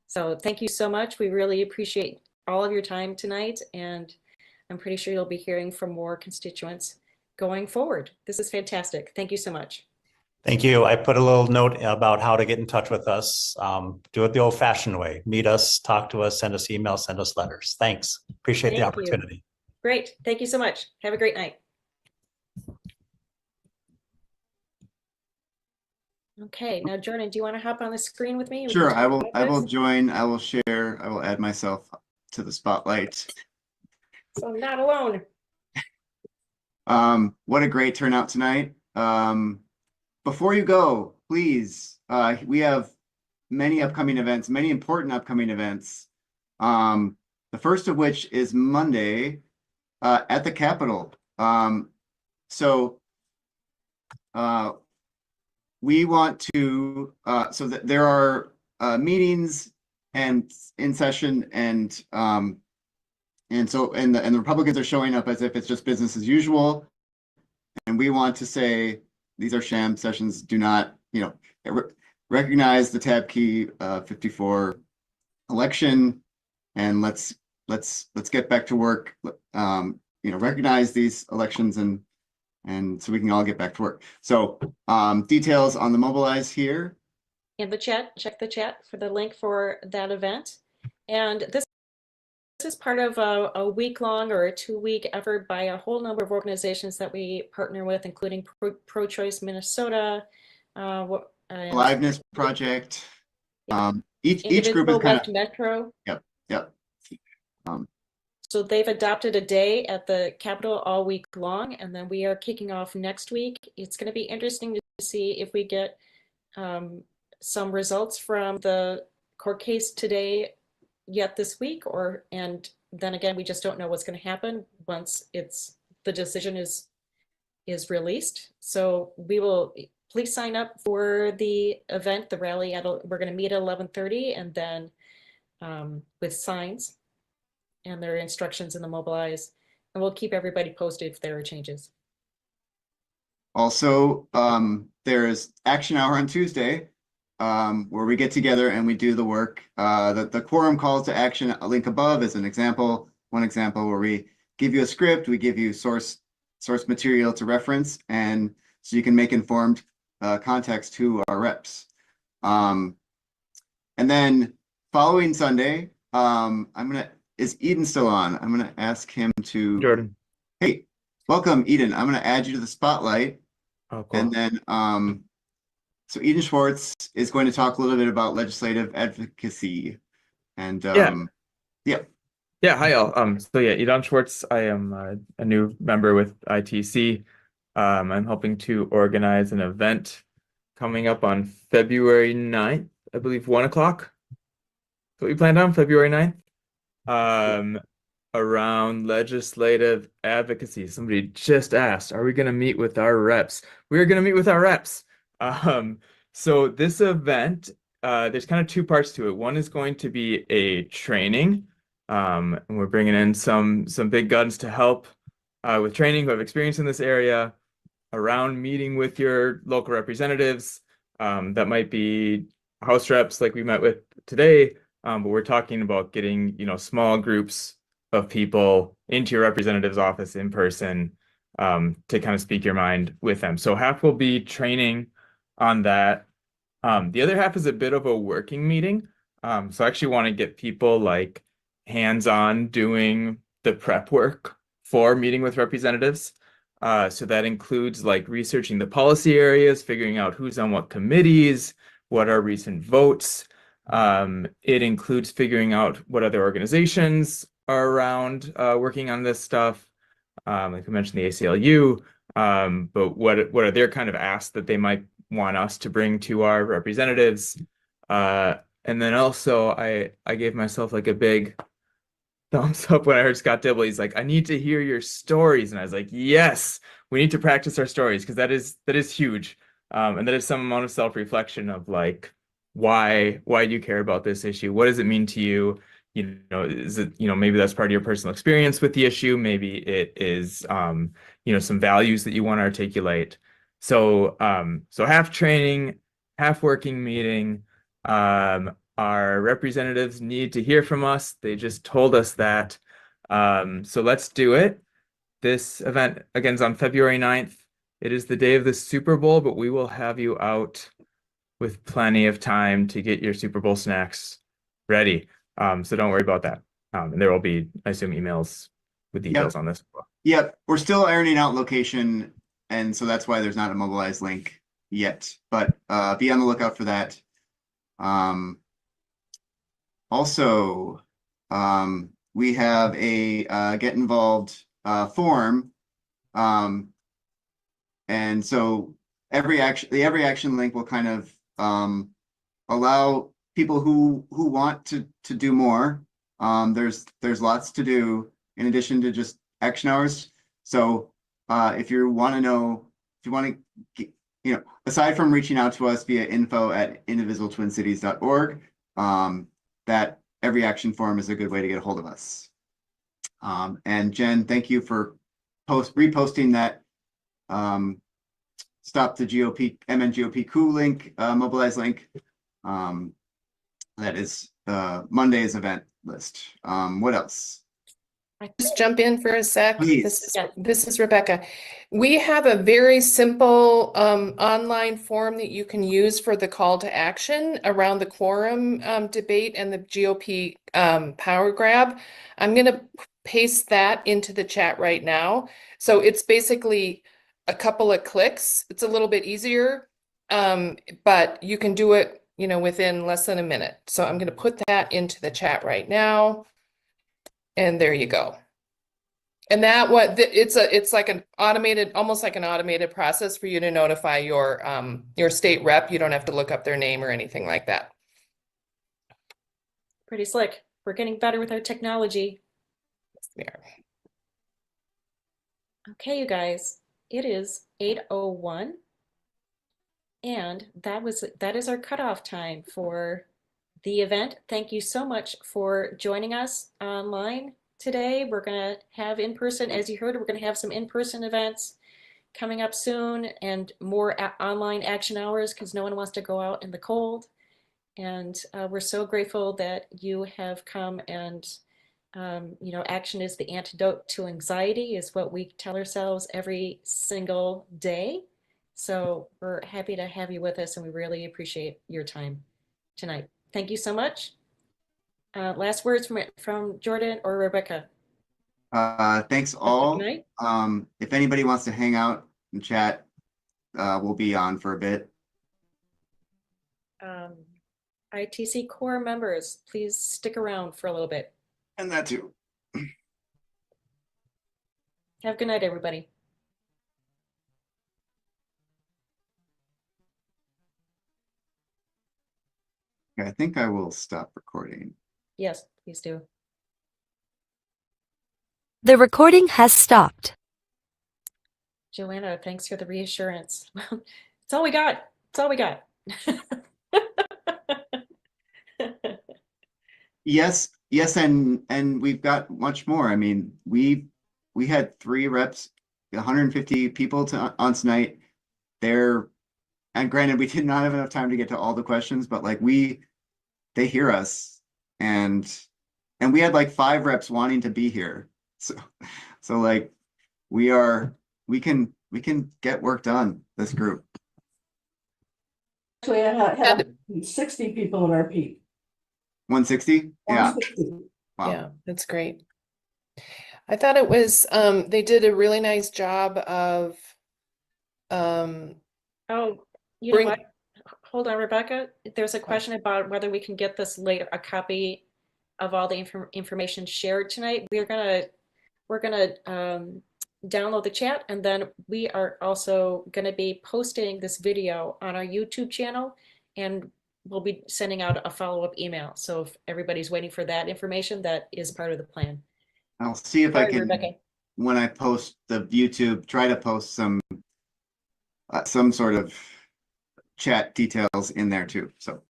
So thank you so much. We really appreciate all of your time tonight, and I'm pretty sure you'll be hearing from more constituents going forward. This is fantastic. Thank you so much. Thank you. I put a little note about how to get in touch with us. Do it the old fashioned way. Meet us, talk to us, send us emails, send us letters. Thanks. Appreciate the Thank you. opportunity. Great. Thank you so much. Have a great night. Okay, now Jordan, do you want to hop on the screen with me? We can Sure, talk I will. about I will this. join. I will share. I will add myself to the spotlight. So I'm not alone. What a great turnout tonight. Before you go, please, we have many upcoming events, many important upcoming events. The first of which is Monday at the Capitol. So we want to, so that there are meetings and in session, and so the Republicans are showing up as if it's just business as usual, and we want to say these are sham sessions. Do not, recognize the tab key 54 election, and let's get back to work. Recognize these elections, and so we can all get back to work. So details on the Mobilize here. In the chat, check the chat for the link for that event. And this is part of a week-long or a 2-week effort by a whole number of organizations that we partner with, including Pro-Choice Minnesota, and Aliveness Project. Each group is Indivisible kind West of, Metro. yep. So they've adopted a day at the Capitol all week long, and then we are kicking off next week. It's going to be interesting to see if we get some results from the court case today yet this week, and then again, we just don't know what's going to happen once the decision is released. So we will, please sign up for the event, the rally. We're going to meet at 11:30, and then with signs and their instructions in the Mobilize, and we'll keep everybody posted if there are changes. Also, there's Action Hour on Tuesday, where we get together and we do the work. The quorum calls to action, a link above is an example, one example where we give you a script, we give you source material to reference, and so you can make informed contacts to our reps. And then following Sunday, is Eden still on? I'm gonna ask him to. Jordan. Hey, welcome, Eden. I'm gonna add you to the spotlight. Oh, cool. And then, so Eden Schwartz is going to talk a little bit about legislative advocacy. And Yeah, hi all. So yeah, Eden Schwartz. I am a new member with ITC. I'm helping to organize an event coming up on February 9th, I believe 1 o'clock. So we planned on February 9th. Around legislative advocacy. Somebody just asked, are we going to meet with our reps? We're going to meet with our reps. So this event, there's kind of two parts to it. One is going to be a training, and we're bringing in some big guns to help with training who have experience in this area around meeting with your local representatives. That might be House reps like we met with today, but we're talking about getting, small groups of people into your representative's office in person to kind of speak your mind with them. So half will be training on that. The other half is a bit of a working meeting. So I actually want to get people like hands-on doing the prep work for meeting with representatives. So that includes like researching the policy areas, figuring out who's on what committees, what are recent votes. It includes figuring out what other organizations are around working on this stuff. Like I mentioned, the ACLU, but what are their kind of asks that they might want us to bring to our representatives? And then also I gave myself like a big thumbs up when I heard Scott Dibble. He's like, I need to hear your stories. And I was like, yes, we need to practice our stories, because that is huge. And that is some amount of self-reflection of like, why do you care about this issue? What does it mean to you? Is it, maybe that's part of your personal experience with the issue. Maybe it is, some values that you want to articulate. So half training, half working meeting. Our representatives need to hear from us. They just told us that. So let's do it. This event, again, is on February 9th. It is the day of the Super Bowl, but we will have you out with plenty of time to get your Super Bowl snacks ready. So don't worry about that. And there will be, I assume, emails with details on this. Yep, we're still ironing out location, and so that's why there's not a mobilized link yet. But be on the lookout for that. Also, we have a get involved form, and so the every action link will kind of allow people who want to do more. There's lots to do in addition to just action hours. So if you want to know, if you want to, aside from reaching out to us via info@indivisible-twincities.org, that every action form is a good way to get a hold of us. And Jen, thank you for reposting that Stop the GOP MNGOP coup link, mobilize link. That is Monday's event list. What else? Just jump in for a sec. Please. This is Rebecca. We have a very simple online form that you can use for the call to action around the quorum debate and the GOP power grab. I'm going to paste that into the chat right now. So it's basically a couple of clicks. It's a little bit easier, but you can do it, within less than a minute. So I'm going to put that into the chat right now. And there you go. And it's like an automated, almost like an automated process for you to notify your state rep. You don't have to look up their name or anything like that. Pretty slick. We're getting better with our technology. There. Okay, you guys, it is 8:01. And that is our cutoff time for the event. Thank you so much for joining us online today. We're going to have in-person, as you heard, we're going to have some in-person events coming up soon and more online action hours because no one wants to go out in the cold. And we're so grateful that you have come and, action is the antidote to anxiety is what we tell ourselves every single day. So we're happy to have you with us and we really appreciate your time tonight. Thank you so much. Last words from Jordan or Rebecca. Thanks all. Good night. If anybody wants to hang out and chat, we'll be on for a bit. ITC core members, please stick around for a little bit. And that too. Have a good night, everybody. I think I will stop recording. Yes, please do. The recording has stopped. Joanna, thanks for the reassurance. It's all we got. It's all we got. Yes, and we've got much more. I mean, we had 3 reps, 150 people on tonight. And granted, we did not have enough time to get to all the questions, but like they hear us, and we had like 5 reps wanting to be here. So like we can get work done, this group. Actually, I had 60 people at our peak. 160? Yeah. 160. Wow. Yeah, that's great. I thought it was they did a really nice job of Oh, you Bring- know what? Hold on, Rebecca. There's a question about whether we can get this later, a copy of all the information shared tonight. We're gonna download the chat, and then we are also gonna be posting this video on our YouTube channel, and we'll be sending out a follow-up email. So if everybody's waiting for that information, that is part of the plan. I'll see if I Sorry, can, Rebecca. when I post the YouTube, try to post some sort of chat details in there too. So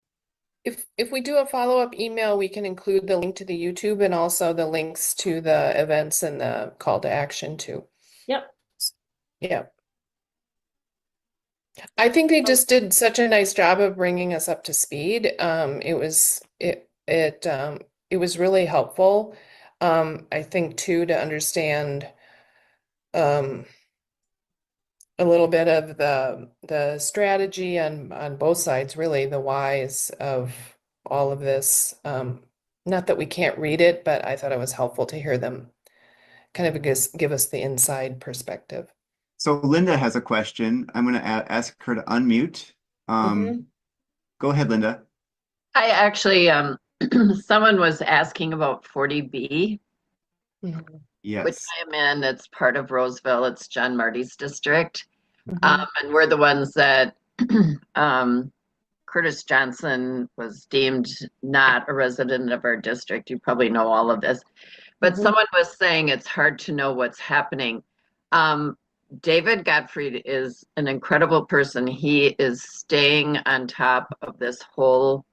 if we do a follow-up email, we can include the link to the YouTube and also the links to the events and the call to action too. Yep. Yeah. I think they just did such a nice job of bringing us up to speed. It was really helpful. I think too, to understand a little bit of the strategy on both sides, really, the whys of all of this. Not that we can't read it, but I thought it was helpful to hear them kind of give us the inside perspective. So Linda has a question. I'm going to ask her to unmute. Go ahead, Linda. I actually, someone was asking about 40B, which Yes. I am in. It's part of Roseville. It's John Marty's district. Mhm. And we're the ones that Curtis Johnson was deemed not a resident of our district. You probably know all of this. But someone was saying it's hard to know what's happening. David Gottfried is an incredible person. He is staying on top of this whole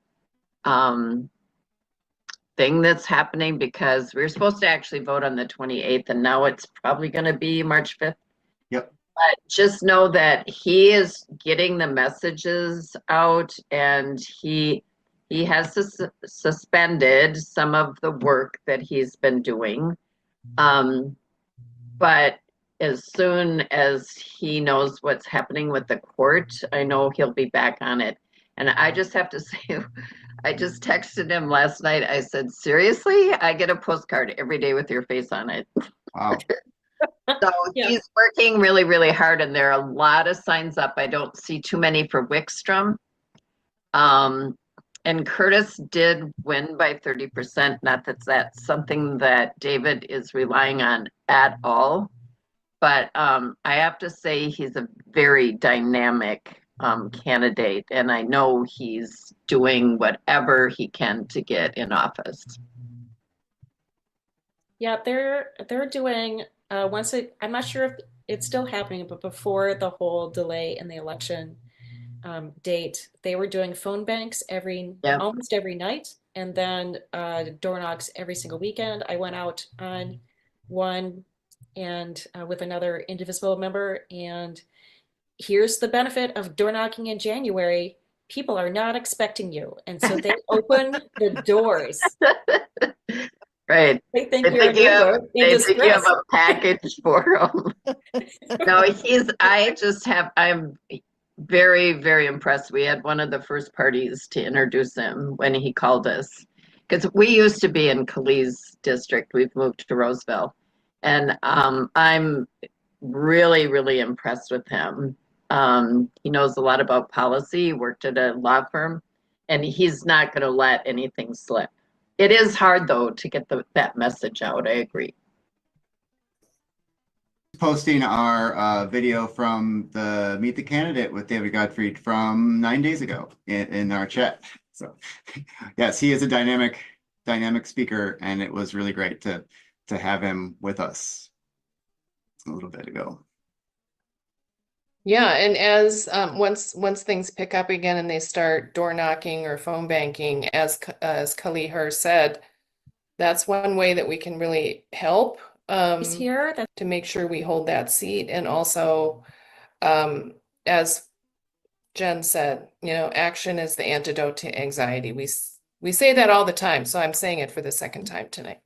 thing that's happening, because we were supposed to actually vote on the 28th, and now it's probably going to be March 5th. Yep. But just know that he is getting the messages out, and he has suspended some of the work that he's been doing. But as soon as he knows what's happening with the court, I know he'll be back on it. And I just have to say, I just texted him last night. I said, seriously, I get a postcard every day with your face on it. Wow. So Yeah. he's working really, really hard, and there are a lot of signs up. I don't see too many for Wickstrom. And Curtis did win by 30%. Not that that's something that David is relying on at all. But I have to say he's a very dynamic candidate, and I know he's doing whatever he can to get in office. Yeah, they're doing I'm not sure if it's still happening, but before the whole delay in the election date, they were doing phone banks almost every night, and then door knocks every single weekend. I went out on one and with another Indivisible member, and here's the benefit of door knocking in January. People are not expecting you, and so they open the doors. Right. They think They you're think you have, in they think you have distress. a package for him. No, I'm very, very impressed. We had one of the first parties to introduce him when he called us. Because we used to be in Kali's district. We've moved to Roseville. And I'm really, really impressed with him. He knows a lot about policy, worked at a law firm, and he's not going to let anything slip. It is hard, though, to get that message out. I agree. Posting our video from the Meet the Candidate with David Gottfried from 9 days ago in our chat. So yes, he is a dynamic speaker, and it was really great to have him with us a little bit ago. Yeah, and as once things pick up again and they start door knocking or phone banking, as Kali said, that's one way that we can really help He's here. to make sure we hold that seat. And also, as Jen said, action is the antidote to anxiety. We say that all the time, so I'm saying it for the second time tonight.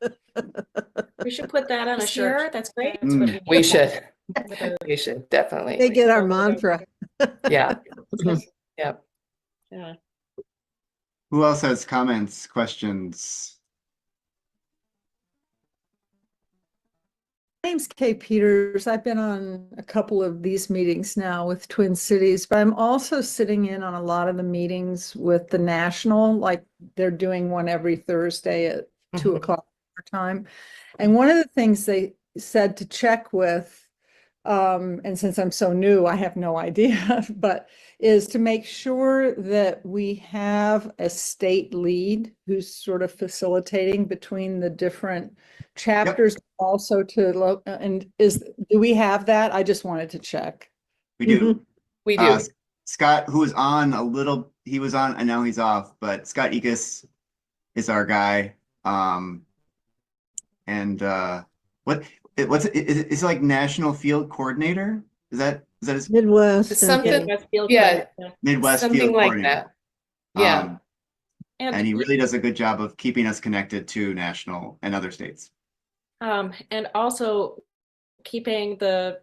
We should put that on a shirt. That's great. We should. We should definitely. They get our mantra. Yeah. Yeah. Yeah. Who else has comments, questions? My name's Kay Peters. I've been on a couple of these meetings now with Twin Cities, but I'm also sitting in on a lot of the meetings with the national, like they're doing one every Thursday at 2 o'clock our time. And one of the things they said to check with, and since I'm so new, I have no idea, but is to make sure that we have a state lead who's sort of facilitating between the different chapters. Also do we have that? I just wanted to check. We do. We do. Scott, who was on he was on and now he's off, but Scott Ekus is our guy. What's it like national field coordinator? Is that his Midwest. Something, Yeah. Midwest something field like coordinator? that. Yeah. And he really does a good job of keeping us connected to national and other states. And also keeping the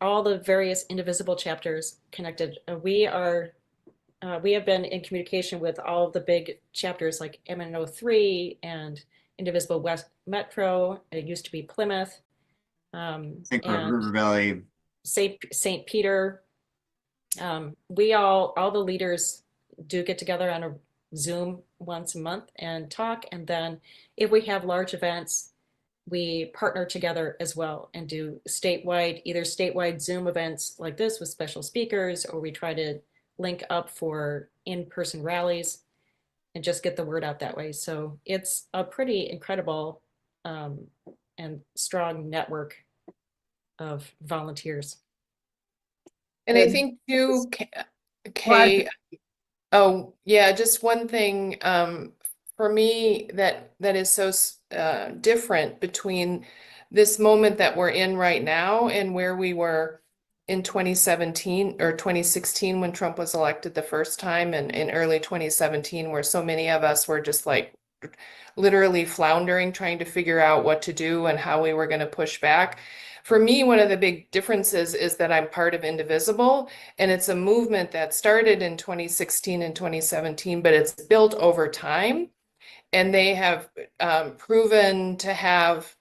all the various Indivisible chapters connected. We have been in communication with all of the big chapters like MNO3 and Indivisible West Metro. It used to be Plymouth, Think and River Valley. St. Peter. All the leaders do get together on a Zoom once a month and talk. And then if we have large events, we partner together as well and do either statewide Zoom events like this with special speakers, or we try to link up for in-person rallies and just get the word out that way. So it's a pretty incredible and strong network of volunteers. And I Good. think too, Kay, oh yeah, just one thing for me that is so different between this moment that we're in right now and where we were in 2017 or 2016 when Trump was elected the first time, and in early 2017 where so many of us were just like literally floundering, trying to figure out what to do and how we were going to push back. For me, one of the big differences is that I'm part of Indivisible, and it's a movement that started in 2016 and 2017, but it's built over time. And they have proven to have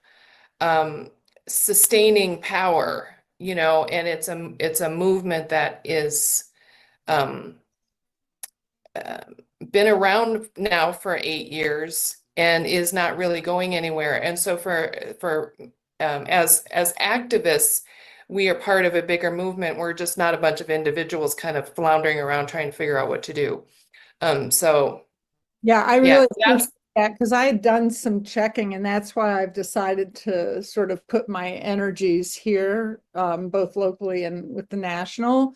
sustaining power, and it's a movement that is been around now for 8 years and is not really going anywhere. And so as activists, we are part of a bigger movement. We're just not a bunch of individuals kind of floundering around trying to figure out what to do. Yeah, I really that's appreciate that, because I had done some checking, and that's why I've decided to sort of put my energies here, both locally and with the national.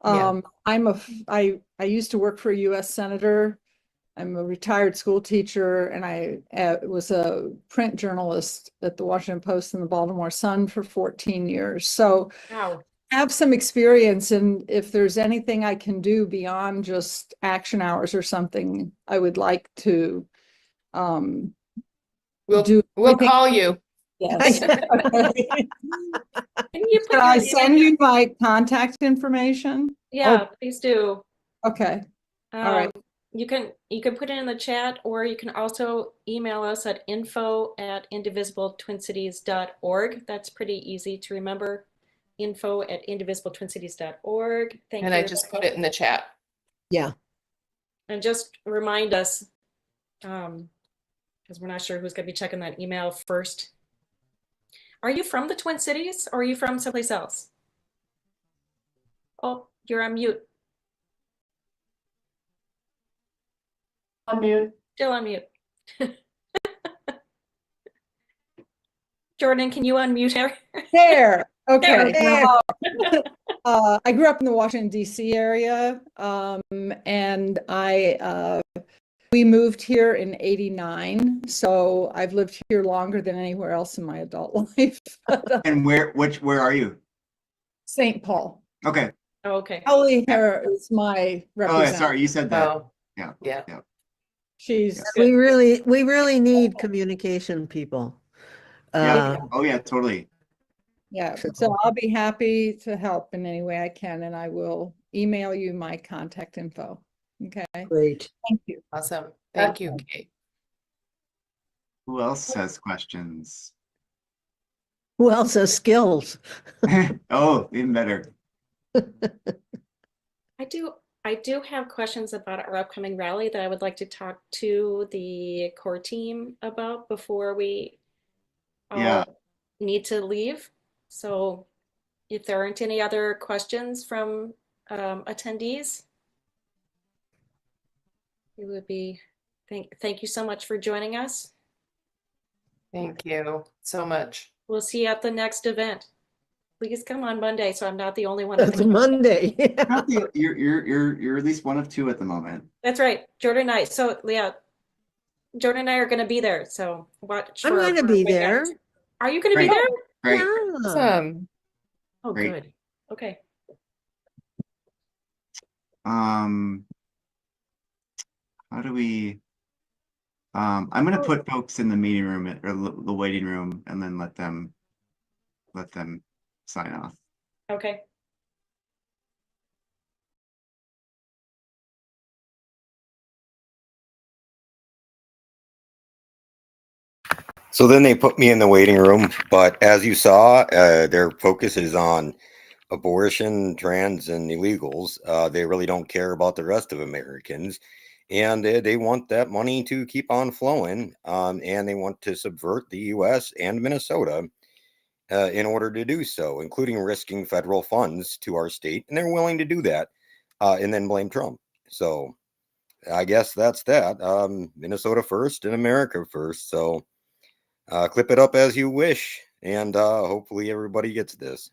Yeah. I used to work for a US senator. I'm a retired school teacher, and I was a print journalist at the Washington Post and the Baltimore Sun for 14 years. So Wow. have some experience, and if there's anything I can do beyond just action hours or something, I would like to We'll call you. Yes. Okay. Can you put Can I your send you my contact information? Yeah, please do. Okay. All right. You can put it in the chat, or you can also email us at info@indivisibletwincities.org. That's pretty easy to remember. info@indivisibletwincities.org. Thank And you. I just put it in the chat. Yeah. And just remind us, because we're not sure who's going to be checking that email first. Are you from the Twin Cities, or are you from someplace else? Oh, you're on mute. Unmute. Still on mute. Jordan, can you unmute her? There. Okay. There. I grew up in the Washington, D.C. area, and we moved here in '89. So I've lived here longer than anywhere else in my adult life. And where are you? St. Paul. Okay. Oh, okay. Ellie here is my Oh, representative. yeah, sorry, you said that. Oh, Yeah. yeah. She's We really need communication people. Yeah. Oh, yeah, totally. Yeah, so I'll be happy to help in any way I can, and I will email you my contact info. Okay, Great. thank you. Awesome. Thank you, Kate. Who else has questions? Who else has skills? Oh, even better. I do have questions about our upcoming rally that I would like to talk to the core team about before we Yeah. need to leave. So if there aren't any other questions from attendees, it would be, thank you so much for joining us. Thank you so much. We'll see you at the next event. Please come on Monday, so I'm not the only one. That's Monday. You're at least one of two at the moment. That's right, Jordan and I. So yeah, Jordan and I are going to be there. So watch. I'm going to be there. Are you going to be Great. there? Great. Yeah. Awesome. Oh, Great. good. Okay. How do we? I'm gonna put folks in the meeting room or the waiting room, and then let them sign off. Okay. So then they put me in the waiting room, but as you saw, their focus is on abortion, trans, and illegals. They really don't care about the rest of Americans, and they want that money to keep on flowing, and they want to subvert the U.S. and Minnesota in order to do so, including risking federal funds to our state, and they're willing to do that, and then blame Trump. So I guess that's that. Minnesota first and America first. So clip it up as you wish, and hopefully everybody gets this.